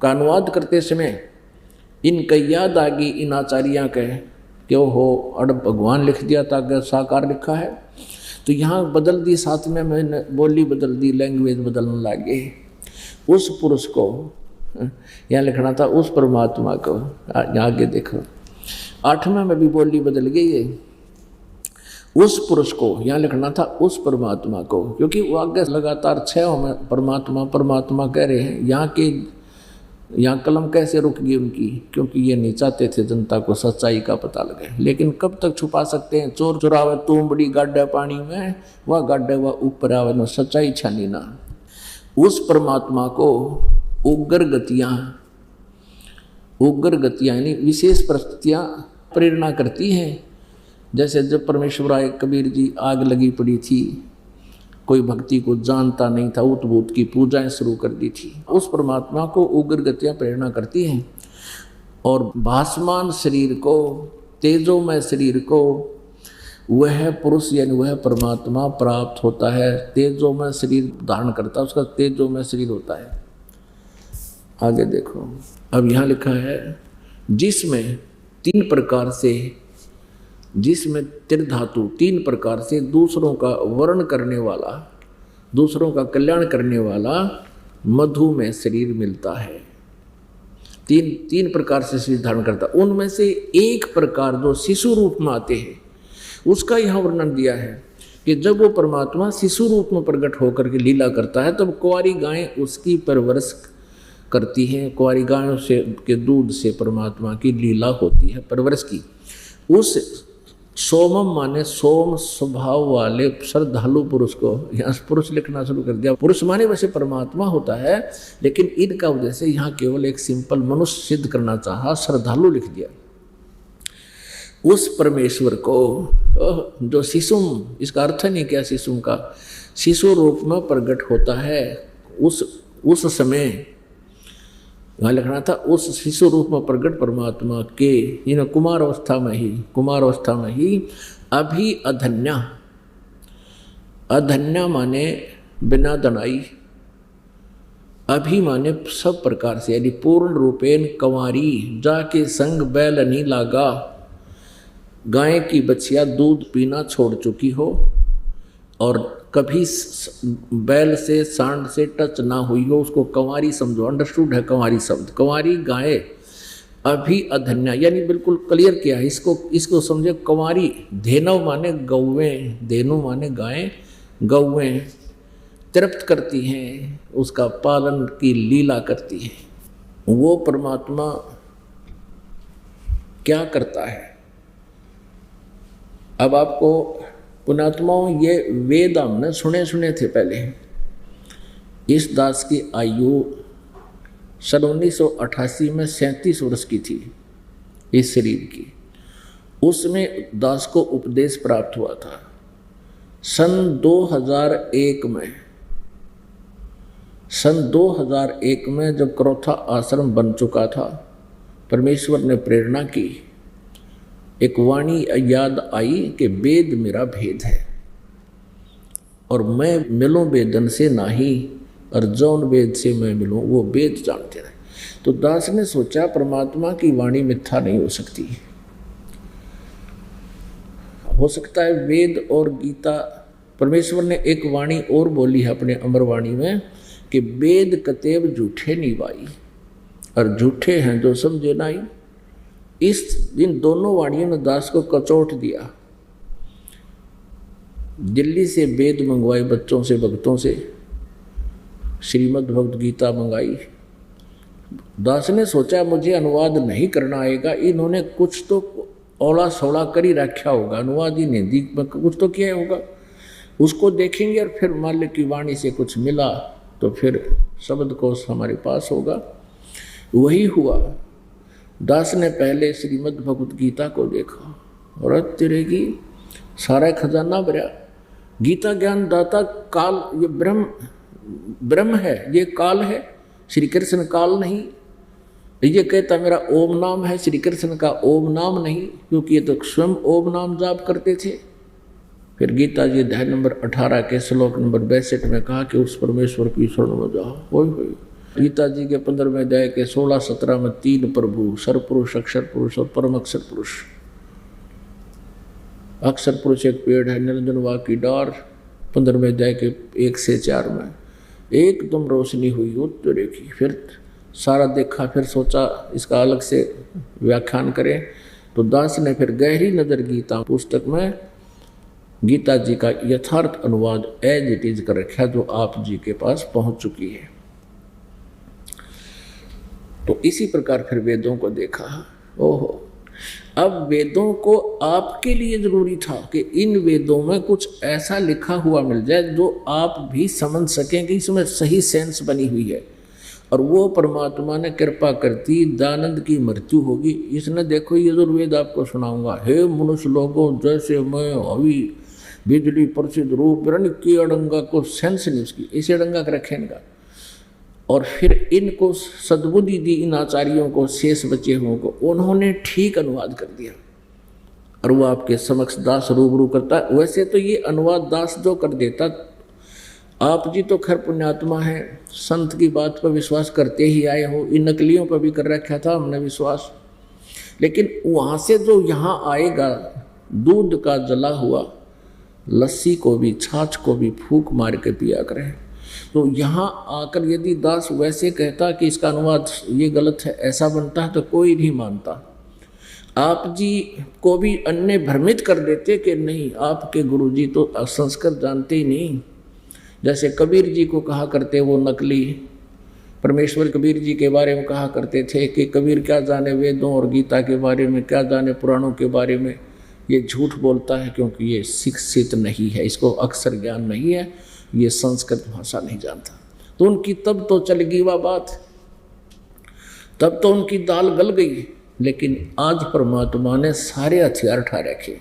का अनुवाद करते समय इनका याद आ गई इन आचार्यों के, क्यों हो अड़ भगवान लिख दिया था, अगर साकार लिखा है तो यहाँ बदल दी, साथ में मैंने बोली बदल दी, लैंग्वेज बदलने लगे। उस पुरुष को यहाँ लिखना था उस परमात्मा को, आगे देखो 8वें में भी बोली बदल गई है। उस पुरुष को यहाँ लिखना था उस परमात्मा को, क्योंकि वो आगे लगातार 6 में परमात्मा परमात्मा कह रहे हैं। यहाँ कलम कैसे रुक गई उनकी, क्योंकि ये नहीं चाहते थे जनता को सच्चाई का पता लगे। लेकिन कब तक छुपा सकते हैं, चोर चुरावे तुम बड़ी गाड्डा पानी में, वह गाड्डा वह ऊपर आवे न, सच्चाई छानी ना। उस परमात्मा को उग्र गतियाँ यानी विशेष परिस्थितियाँ प्रेरणा करती हैं। जैसे जब परमेश्वर आए, कबीर जी, आग लगी पड़ी थी, कोई भक्ति को जानता नहीं था, उत भूत की पूजाएं शुरू कर दी थी। उस परमात्मा को उग्र गतियाँ प्रेरणा करती हैं। और भासमान शरीर को, तेजोमय शरीर को वह पुरुष यानी वह परमात्मा प्राप्त होता है। तेजोमय शरीर धारण करता है, उसका तेजोमय शरीर होता है। आगे देखो, अब यहाँ लिखा है जिसमें तीन प्रकार से, जिसमें त्रिधातु तीन प्रकार से दूसरों का वर्ण करने वाला, दूसरों का कल्याण करने वाला मधु में शरीर मिलता है। तीन प्रकार से शरीर धारण करता, उनमें से एक प्रकार जो शिशु रूप में आते हैं उसका यहाँ वर्णन दिया है कि जब वो परमात्मा शिशु रूप में प्रकट होकर के लीला करता है तब कुंवारी गायें उसकी परवरिश करती हैं। कुंवारी गायों से के दूध से परमात्मा की लीला होती है, परवरिश की। उस सोमम माने सोम स्वभाव वाले श्रद्धालु पुरुष को यहाँ पुरुष लिखना शुरू कर दिया। पुरुष माने वैसे परमात्मा होता है, लेकिन इनका वजह से यहाँ केवल एक सिंपल मनुष्य सिद्ध करना चाहा, श्रद्धालु लिख दिया। उस परमेश्वर को जो शिशुम, इसका अर्थ नहीं क्या शिशुम का, शिशु रूप में प्रकट होता है। उस समय वहाँ लिखना था, उस शिशु रूप में प्रकट परमात्मा के इन कुमार अवस्था में ही अभी अधन्या, अधन्या माने बिना दनाई, अभी माने सब प्रकार से, यानी पूर्ण रूपेण कंवारी जाके संग बैल नहीं लागा, गाय की बच्चिया दूध पीना छोड़ चुकी हो और कभी बैल से सांड से टच ना हुई हो, उसको कंवारी समझो। अंडरस्टूड है कंवारी शब्द, कंवारी गाय अभी अधन्या, यानी बिल्कुल क्लियर किया है इसको समझे। कंवारी धेनव माने गौवें, धेनु माने गायें, गौवें तृप्त करती हैं, उसका पालन की लीला करती हैं। वो परमात्मा क्या करता है? अब आपको पुणात्माओं ये वेद हमने सुने थे पहले। इस दास की आयु सन 1988 में 37 वर्ष की थी इस शरीर की। उसमें दास को उपदेश प्राप्त हुआ था। सन 2001 में जब क्रोथा आश्रम बन चुका था, परमेश्वर ने प्रेरणा की, एक वाणी याद आई कि वेद मेरा भेद है और मैं मिलूं वेदन से नाही, और जौन वेद से मैं मिलूं वो वेद जानते रहे। तो दास ने सोचा परमात्मा की वाणी मिथ्या नहीं हो सकती, हो सकता है वेद और गीता। परमेश्वर ने एक वाणी और बोली है अपने अमर वाणी में कि वेद कतेब झूठे नहीं भाई, और झूठे हैं जो समझे नहीं। इन दोनों वाणियों ने दास को कचोट दिया। दिल्ली से वेद मंगवाए बच्चों से, भक्तों से, श्रीमद् भगवद गीता मंगाई। दास ने सोचा मुझे अनुवाद नहीं करना आएगा, इन्होंने कुछ तो ओला सोला कर ही रखा होगा, अनुवाद ही हिंदी में कुछ तो किया होगा, उसको देखेंगे और फिर माल्य की वाणी से कुछ मिला तो फिर शब्द कोश हमारे पास होगा। वही हुआ। दास ने पहले श्रीमद् भगवद गीता को देखा और तेरे की सारा खजाना भरा। गीता ज्ञान दाता काल, ये ब्रह्म है, ये काल है, श्री कृष्ण काल नहीं। ये कहता मेरा ओम नाम है, श्री कृष्ण का ओम नाम नहीं, क्योंकि ये तो स्वयं ओम नाम जाप करते थे। फिर गीता जी अध्याय नंबर 18 के श्लोक नंबर 62 में कहा कि उस परमेश्वर की शरण में जाओ। होई गीता जी के 15वें अध्याय के 16-17 में 3 प्रभु, सरपुरुष, अक्षर पुरुष और परम अक्षर पुरुष। अक्षर पुरुष एक पेड़ है, निरंजन वाक की डार, 15वें अध्याय के 1 से 4 में एकदम रोशनी हुई उत्तरे की। फिर सारा देखा, फिर सोचा इसका अलग से व्याख्यान करें, तो दास ने फिर गहरी नज़र गीता पुस्तक में गीता जी का यथार्थ अनुवाद एज इट इज कर रखा, जो आप जी के पास पहुंच चुकी है। तो इसी प्रकार फिर वेदों को देखा। ओहो, अब वेदों को आपके लिए जरूरी था कि इन वेदों में कुछ ऐसा लिखा हुआ मिल जाए जो आप भी समझ सकें कि इसमें सही सेंस बनी हुई है। और वो परमात्मा ने कृपा करती, दयानंद की मृत्यु होगी, इसने देखो यजुर्वेद आपको सुनाऊंगा। हे मनुष्य लोगों, जैसे मैं अभी बिजली प्रसिद्ध रूप की अड़ंगा को सेंस नहीं उसकी, इसे अड़ंगा कर रखे इनका। और फिर इनको सद्बुद्धि दी इन आचार्यों को, शेष बचे हुओं को, उन्होंने ठीक अनुवाद कर दिया और वो आपके समक्ष दास रूबरू करता। वैसे तो ये अनुवाद दास जो कर देता, आप जी तो खैर पुण्यात्मा है, संत की बात पर विश्वास करते ही आए हो, इन नकलियों पर भी कर रखा था हमने विश्वास। लेकिन वहाँ से जो यहाँ आएगा, दूध का जला हुआ लस्सी को भी, छाछ को भी फूंक मार के पिया करें। तो यहाँ आकर यदि दास वैसे कहता कि इसका अनुवाद ये गलत है, ऐसा बनता है, तो कोई नहीं मानता। आप जी को भी अन्य भ्रमित कर देते कि नहीं, आपके गुरुजी तो संस्कृत जानते ही नहीं। जैसे कबीर जी को कहा करते वो नकली, परमेश्वर कबीर जी के बारे में कहा करते थे कि कबीर क्या जाने वेदों और गीता के बारे में, क्या जाने पुराणों के बारे में, ये झूठ बोलता है क्योंकि ये शिक्षित नहीं है, इसको अक्षर ज्ञान नहीं है, ये संस्कृत भाषा नहीं जानता। तो उनकी तब तो चल गई वह बात, तब तो उनकी दाल गल गई। लेकिन आज परमात्मा ने सारे हथियार उठा रखे,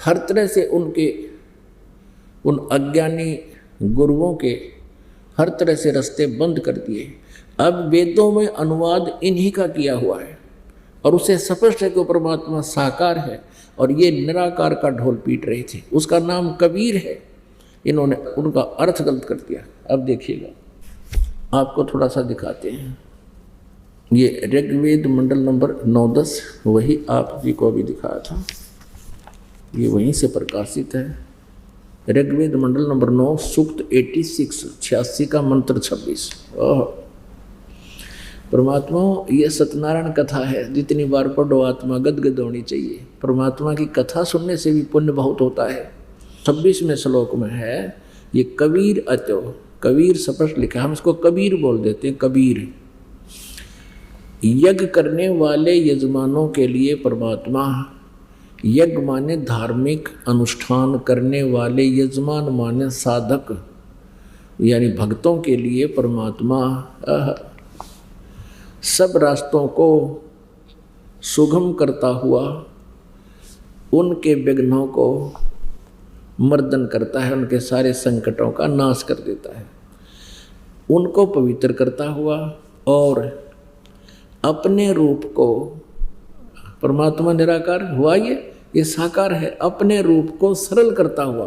हर तरह से उनके उन अज्ञानी गुरुओं के हर तरह से रास्ते बंद कर दिए। अब वेदों में अनुवाद इन्हीं का किया हुआ है और उसे स्पष्ट है कि परमात्मा साकार है और ये निराकार का ढोल पीट रहे थे। उसका नाम कबीर है, इन्होंने उनका अर्थ गलत कर दिया। अब देखिएगा, आपको थोड़ा सा दिखाते हैं। ये ऋग्वेद मंडल नंबर 9-10 वही आप जी को अभी दिखाया था, ये वहीं से प्रकाशित है। ऋग्वेद मंडल नंबर 9 सूक्त 86 का मंत्र 26। परमात्मा, ये सत्यनारायण कथा है, जितनी बार पढ़ो आत्मा गदगद होनी चाहिए। परमात्मा की कथा सुनने से भी पुण्य बहुत होता है। 26वें श्लोक में है ये कबीर अत्यो, कबीर स्पष्ट लिखा है, हम इसको कबीर बोल देते हैं, कबीर। यज्ञ करने वाले यजमानों के लिए परमात्मा, यज्ञ माने धार्मिक अनुष्ठान करने वाले, यजमान माने साधक यानी भक्तों के लिए परमात्मा सब रास्तों को सुगम करता हुआ उनके विघ्नों को मर्दन करता है, उनके सारे संकटों का नाश कर देता है, उनको पवित्र करता हुआ और अपने रूप को, परमात्मा निराकार हुआ, ये साकार है, अपने रूप को सरल करता हुआ।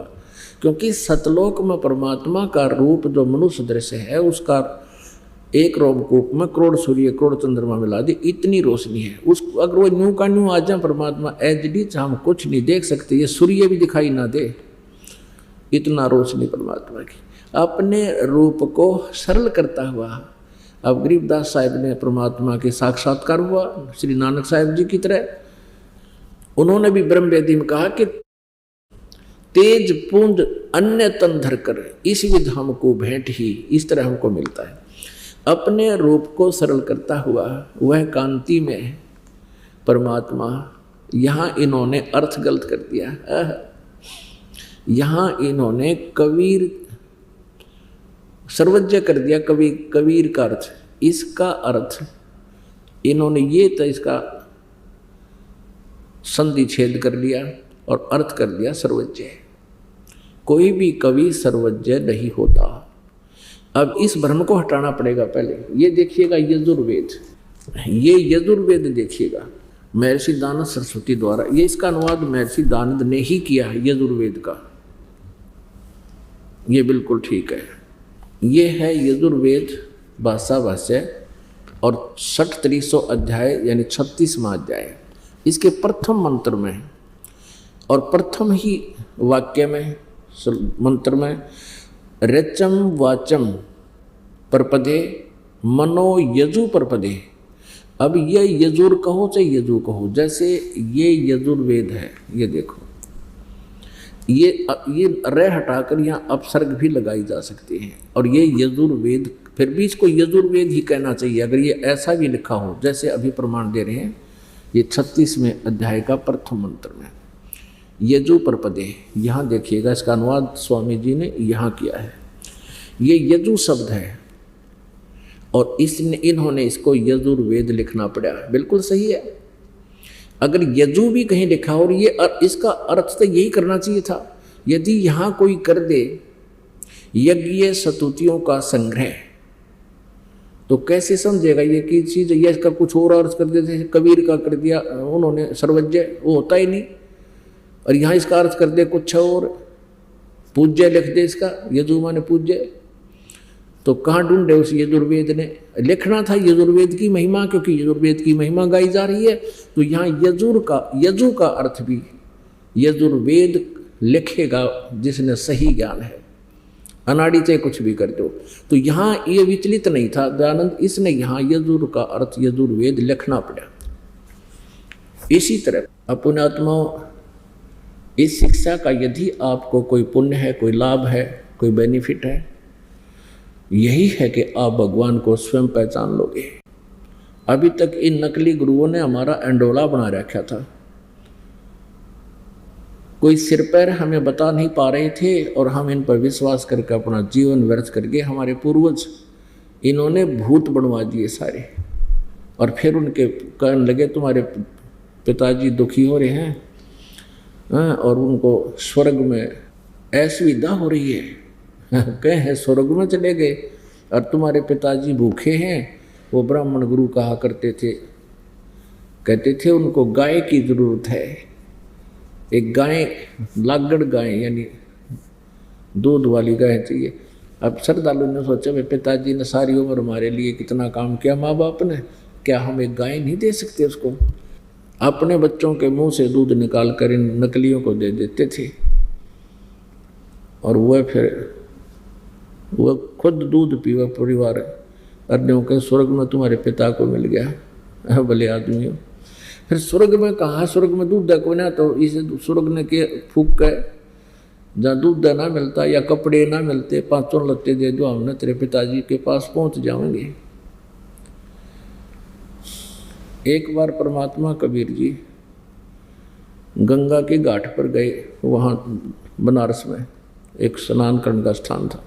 क्योंकि सतलोक में परमात्मा का रूप जो मनुष्य दृश्य है, उसका एक रोमकूप में करोड़ सूर्य करोड़ चंद्रमा मिला दी, इतनी रोशनी है। उस अगर वो न्यू का न्यू आ जाए परमात्मा एचडी, हम कुछ नहीं देख सकते, ये सूर्य भी दिखाई ना दे, इतना रोशनी परमात्मा की। अपने रूप को सरल करता हुआ अब गरीबदास साहिब ने परमात्मा के साक्षात्कार हुआ, श्री नानक साहिब जी की तरह। उन्होंने भी ब्रह्म वेदी में कहा कि तेज पुंज अन्य तन धर कर इस विध हमको भेंट ही, इस तरह हमको मिलता है। अपने रूप को सरल करता हुआ वह कांति में परमात्मा, यहाँ इन्होंने अर्थ गलत कर दिया। यहाँ इन्होंने कबीर सर्वज्ञ कर दिया, कबीर का अर्थ, इसका अर्थ इन्होंने ये तो इसका संधि छेद कर लिया और अर्थ कर दिया सर्वज्ञ। कोई भी कवि सर्वज्ञ नहीं होता। अब इस भ्रम को हटाना पड़ेगा। पहले ये देखिएगा यजुर्वेद, ये यजुर्वेद देखिएगा महर्षि दानंद सरस्वती द्वारा, ये इसका अनुवाद महर्षि दानंद ने ही किया है यजुर्वेद का, ये बिल्कुल ठीक है। ये है यजुर्वेद भाषा भाष्य और 6300 अध्याय यानी 36वां अध्याय। इसके प्रथम मंत्र में और प्रथम ही वाक्य में मंत्र में रचम वाचम परपदे मनो यजु परपदे। अब ये यजुर कहो चाहे यजु कहो, जैसे ये यजुर्वेद है, ये देखो ये रे हटाकर यहाँ अपसर्ग भी लगाई जा सकती है और ये यजुर्वेद, फिर भी इसको यजुर्वेद ही कहना चाहिए। अगर ये ऐसा भी लिखा हो जैसे अभी प्रमाण दे रहे हैं ये 36वें अध्याय का प्रथम मंत्र में यजु पर पदे। यहाँ देखिएगा, इसका अनुवाद स्वामी जी ने यहाँ किया है। ये यजु शब्द है और इन्होंने इसको यजुर्वेद लिखना पड़ा। बिल्कुल सही है। अगर यजु भी कहीं लिखा और ये इसका अर्थ तो यही करना चाहिए था। यदि यहाँ कोई कर दे यज्ञ स्तुतियों का संग्रह, तो कैसे समझेगा ये की चीज? ये इसका कुछ और अर्थ कर देते, कबीर का कर दिया उन्होंने सर्वज्ञ, वो होता ही नहीं। और यहाँ इसका अर्थ कर दे कुछ और, पूज्य लिख दे इसका, यजु माने पूज्य। तो कहाँ ढूंढे उस यजुर्वेद ने? लिखना था यजुर्वेद की महिमा, क्योंकि यजुर्वेद की महिमा गाई जा रही है। तो यहाँ यजु का अर्थ भी यजुर्वेद लिखेगा जिसने सही ज्ञान है, अनाड़ी से कुछ भी कर दो। तो यहाँ ये विचलित नहीं था दयानंद, इसने यहाँ यजुर का अर्थ यजुर्वेद लिखना पड़ा। इसी तरह पुण्यात्माओं, इस शिक्षा का यदि आपको कोई पुण्य है, कोई लाभ है, कोई बेनिफिट है, यही है कि आप भगवान को स्वयं पहचान लोगे। अभी तक इन नकली गुरुओं ने हमारा एंडोला बना रखा था। कोई सिर पैर हमें बता नहीं पा रहे थे और हम इन पर विश्वास करके अपना जीवन व्यर्थ करके, हमारे पूर्वज इन्होंने भूत बनवा दिए सारे। और फिर उनके कहने लगे तुम्हारे पिताजी दुखी हो रहे हैं और उनको स्वर्ग में असुविधा हो रही है, कहे स्वर्ग में चले गए और तुम्हारे पिताजी भूखे हैं। वो ब्राह्मण गुरु कहा करते थे, कहते थे उनको गाय की जरूरत है, एक गाय, लागड़ गाय यानी दूध वाली गाय चाहिए। अब श्रद्धालु ने सोचा भाई पिताजी ने सारी उम्र हमारे लिए कितना काम किया, माँ बाप ने, क्या हम एक गाय नहीं दे सकते उसको? अपने बच्चों के मुंह से दूध निकाल कर इन नकलियों को दे देते थे और वह खुद दूध पीवा परिवार अन्यों के। स्वर्ग में तुम्हारे पिता को मिल गया, भले आदमी हो। फिर स्वर्ग में कहा, स्वर्ग में दूध को ना, तो इसे स्वर्ग ने के फूक के जहाँ दूध ना मिलता या कपड़े ना मिलते, 5 लत्ते दे दो, हमने तेरे पिताजी के पास पहुंच जाएंगे। एक बार परमात्मा कबीर जी गंगा के घाट पर गए, वहाँ बनारस में एक स्नान करने का स्थान था।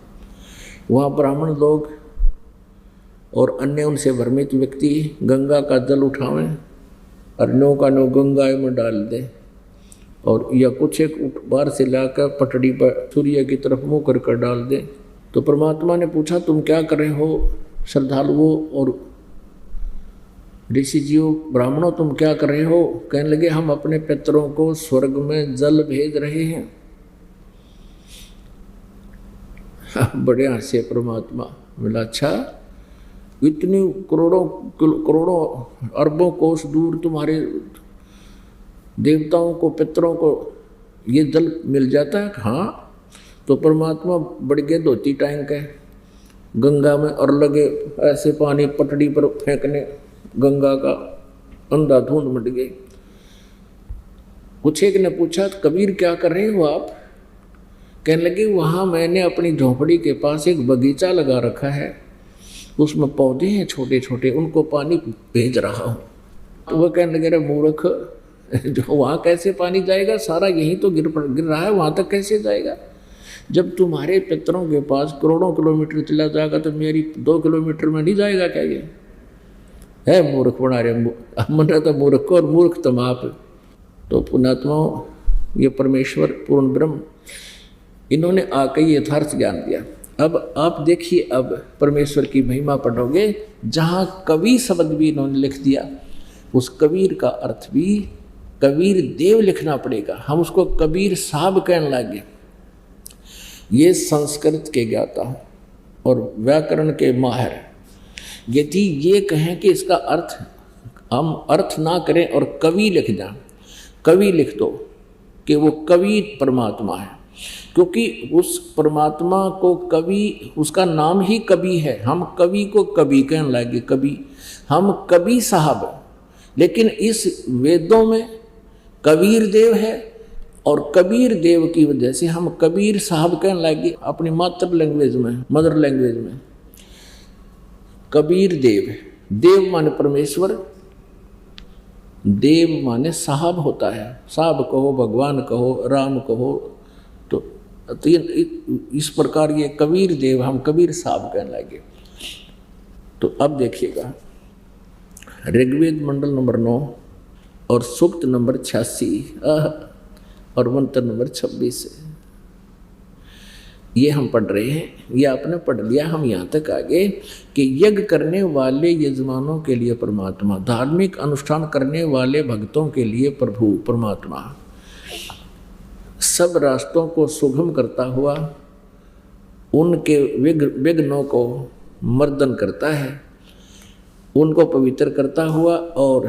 वहाँ ब्राह्मण लोग और अन्य उनसे भ्रमित व्यक्ति गंगा का जल उठावें और नो का नो गंगा में डाल दें और या कुछ एक बार से लाकर पटड़ी पर सूर्य की तरफ मुँह कर डाल दें। तो परमात्मा ने पूछा तुम क्या कर रहे हो श्रद्धालुओं और ऋषि जीव ब्राह्मणों, तुम क्या कर रहे हो? कहने लगे हम अपने पितरों को स्वर्ग में जल भेज रहे हैं। बड़े हंसे परमात्मा, बोला अच्छा, इतनी करोड़ों अरबों कोस दूर तुम्हारे देवताओं को, पितरों को ये जल मिल जाता है? हाँ। तो परमात्मा बढ़ गए धोती टैंक है गंगा में और लगे ऐसे पानी पटड़ी पर फेंकने, गंगा का अंधाधुंध मट गई। कुछ एक ने पूछा कबीर क्या कर रहे हो आप? कहने लगे वहाँ मैंने अपनी झोंपड़ी के पास एक बगीचा लगा रखा है, उसमें पौधे हैं छोटे छोटे, उनको पानी भेज रहा हूँ। तो वह कहने लगे रे मूर्ख, जो वहाँ कैसे पानी जाएगा? सारा यहीं तो गिर रहा है, वहाँ तक कैसे जाएगा? जब तुम्हारे पितरों के पास करोड़ों किलोमीटर चला जाएगा तो मेरी 2 किलोमीटर में नहीं जाएगा क्या? ये है मूर्ख बना रहे, मन तो मूर्ख और मूर्ख तुम आप। तो पुण्यात्माओं, ये परमेश्वर पूर्ण ब्रह्म, इन्होंने आकर यथार्थ ज्ञान दिया। अब आप देखिए, अब परमेश्वर की महिमा पढ़ोगे, जहाँ कवि शब्द भी इन्होंने लिख दिया, उस कबीर का अर्थ भी कबीर देव लिखना पड़ेगा। हम उसको कबीर साहब कहने लगे। ये संस्कृत के ज्ञाता और व्याकरण के माहिर यदि ये कहें कि इसका अर्थ हम अर्थ ना करें और कवि लिख दें, कवि लिख दो कि वो कवि परमात्मा है, क्योंकि उस परमात्मा को कवि, उसका नाम ही कवि है। हम कवि को कवि कहने लगे, कवि, हम कवि साहब। लेकिन इस वेदों में कबीर देव है और कबीर देव की वजह से हम कबीर साहब कहने लगे अपनी मातृ लैंग्वेज में, मदर लैंग्वेज में। कबीर देव, देव माने परमेश्वर, देव माने साहब होता है, साहब कहो, भगवान कहो, राम कहो, तो इस प्रकार ये कबीर देव, हम कबीर साहब कहने लगे। तो अब देखिएगा ऋग्वेद मंडल नंबर 9 और सूक्त नंबर 86 और मंत्र नंबर 26 ये हम पढ़ रहे हैं। ये आपने पढ़ लिया। हम यहाँ तक आगे कि यज्ञ करने वाले यजमानों के लिए परमात्मा, धार्मिक अनुष्ठान करने वाले भक्तों के लिए प्रभु परमात्मा, सब रास्तों को सुगम करता हुआ उनके विघ्नों को मर्दन करता है, उनको पवित्र करता हुआ और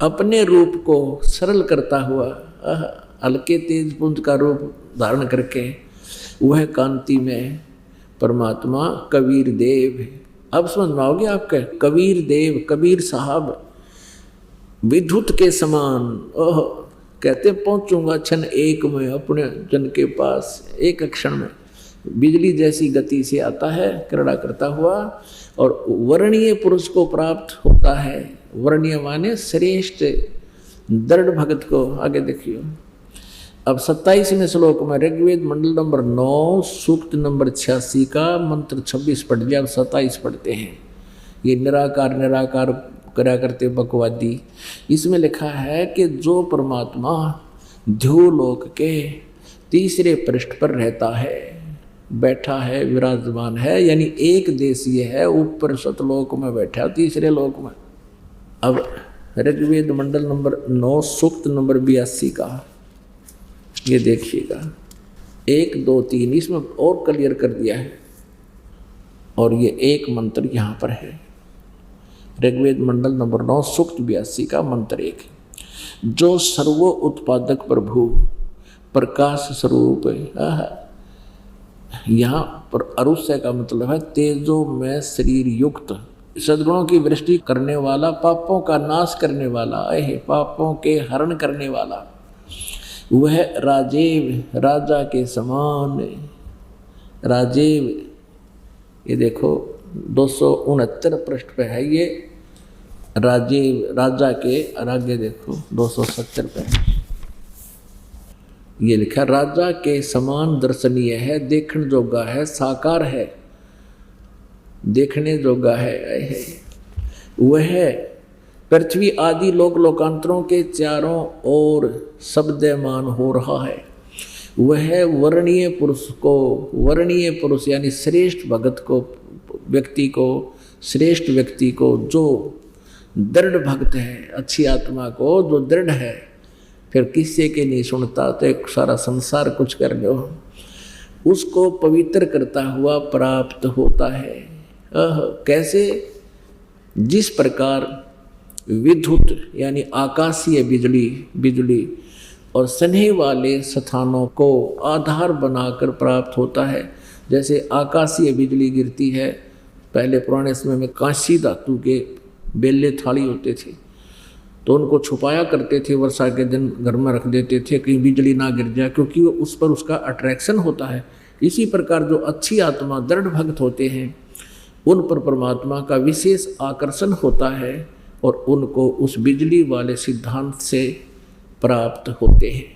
अपने रूप को सरल करता हुआ, हल्के तेज पुंज का रूप धारण करके वह कांति में परमात्मा कबीर देव है। अब समझ में आओगे आपके कबीर देव, कबीर साहब विद्युत के समान, कहते पहुंचूंगा क्षण एक में अपने जन के पास, एक क्षण में बिजली जैसी गति से आता है क्रीड़ा करता हुआ और वर्णीय पुरुष को प्राप्त होता है। वर्णीय माने श्रेष्ठ दृढ़ भगत को। आगे देखिए अब 27वें श्लोक में ऋग्वेद मंडल नंबर 9 सूक्त नंबर 86 का मंत्र 26 पढ़ लिया। अब 27 पढ़ते हैं। ये निराकार निराकार करा करते बकवादी। इसमें लिखा है कि जो परमात्मा ध्रुवलोक के तीसरे पृष्ठ पर रहता है, बैठा है, विराजमान है, यानी एक देशीय है, ऊपर सतलोक में बैठा तीसरे लोक में। अब ऋग्वेद मंडल नंबर 9 सूक्त नंबर 82 का ये देखिएगा 1 2 3 इसमें और क्लियर कर दिया है। और ये एक मंत्र यहाँ पर है ऋग्वेद मंडल नंबर 9 सूक्त 82 का मंत्र 1, जो सर्वो उत्पादक प्रभु प्रकाश स्वरूप यहाँ पर अरुष्य का मतलब है तेजो में शरीर युक्त, सद्गुणों की वृष्टि करने वाला, पापों का नाश करने वाला, पापों के हरण करने वाला, वह राजेव राजा के समान। राजेव ये देखो 269 पृष्ठ पे है ये राजेव राजा के। आगे देखो 270 पे ये लिखा राजा के समान दर्शनीय है, देखने जोगा है, साकार है, देखने जोगा है। वह पृथ्वी आदि लोक लोकांतरों के चारों ओर शब्दमान हो रहा है। वह वर्णीय पुरुष को, वर्णीय पुरुष यानी श्रेष्ठ भगत को, व्यक्ति को, श्रेष्ठ व्यक्ति को, जो दृढ़ भक्त है, अच्छी आत्मा को जो दृढ़ है, फिर किसी के नहीं सुनता तो एक सारा संसार कुछ कर लो, उसको पवित्र करता हुआ प्राप्त होता है। कैसे? जिस प्रकार विद्युत यानी आकाशीय बिजली और स्नेह वाले स्थानों को आधार बनाकर प्राप्त होता है। जैसे आकाशीय बिजली गिरती है, पहले पुराने समय में कांसी धातु के बेले थाली होते थे तो उनको छुपाया करते थे, वर्षा के दिन घर में रख देते थे कहीं बिजली ना गिर जाए, क्योंकि वो उस पर उसका अट्रैक्शन होता है। इसी प्रकार जो अच्छी आत्मा दृढ़ भक्त होते हैं उन पर परमात्मा का विशेष आकर्षण होता है और उनको उस बिजली वाले सिद्धांत से प्राप्त होते हैं।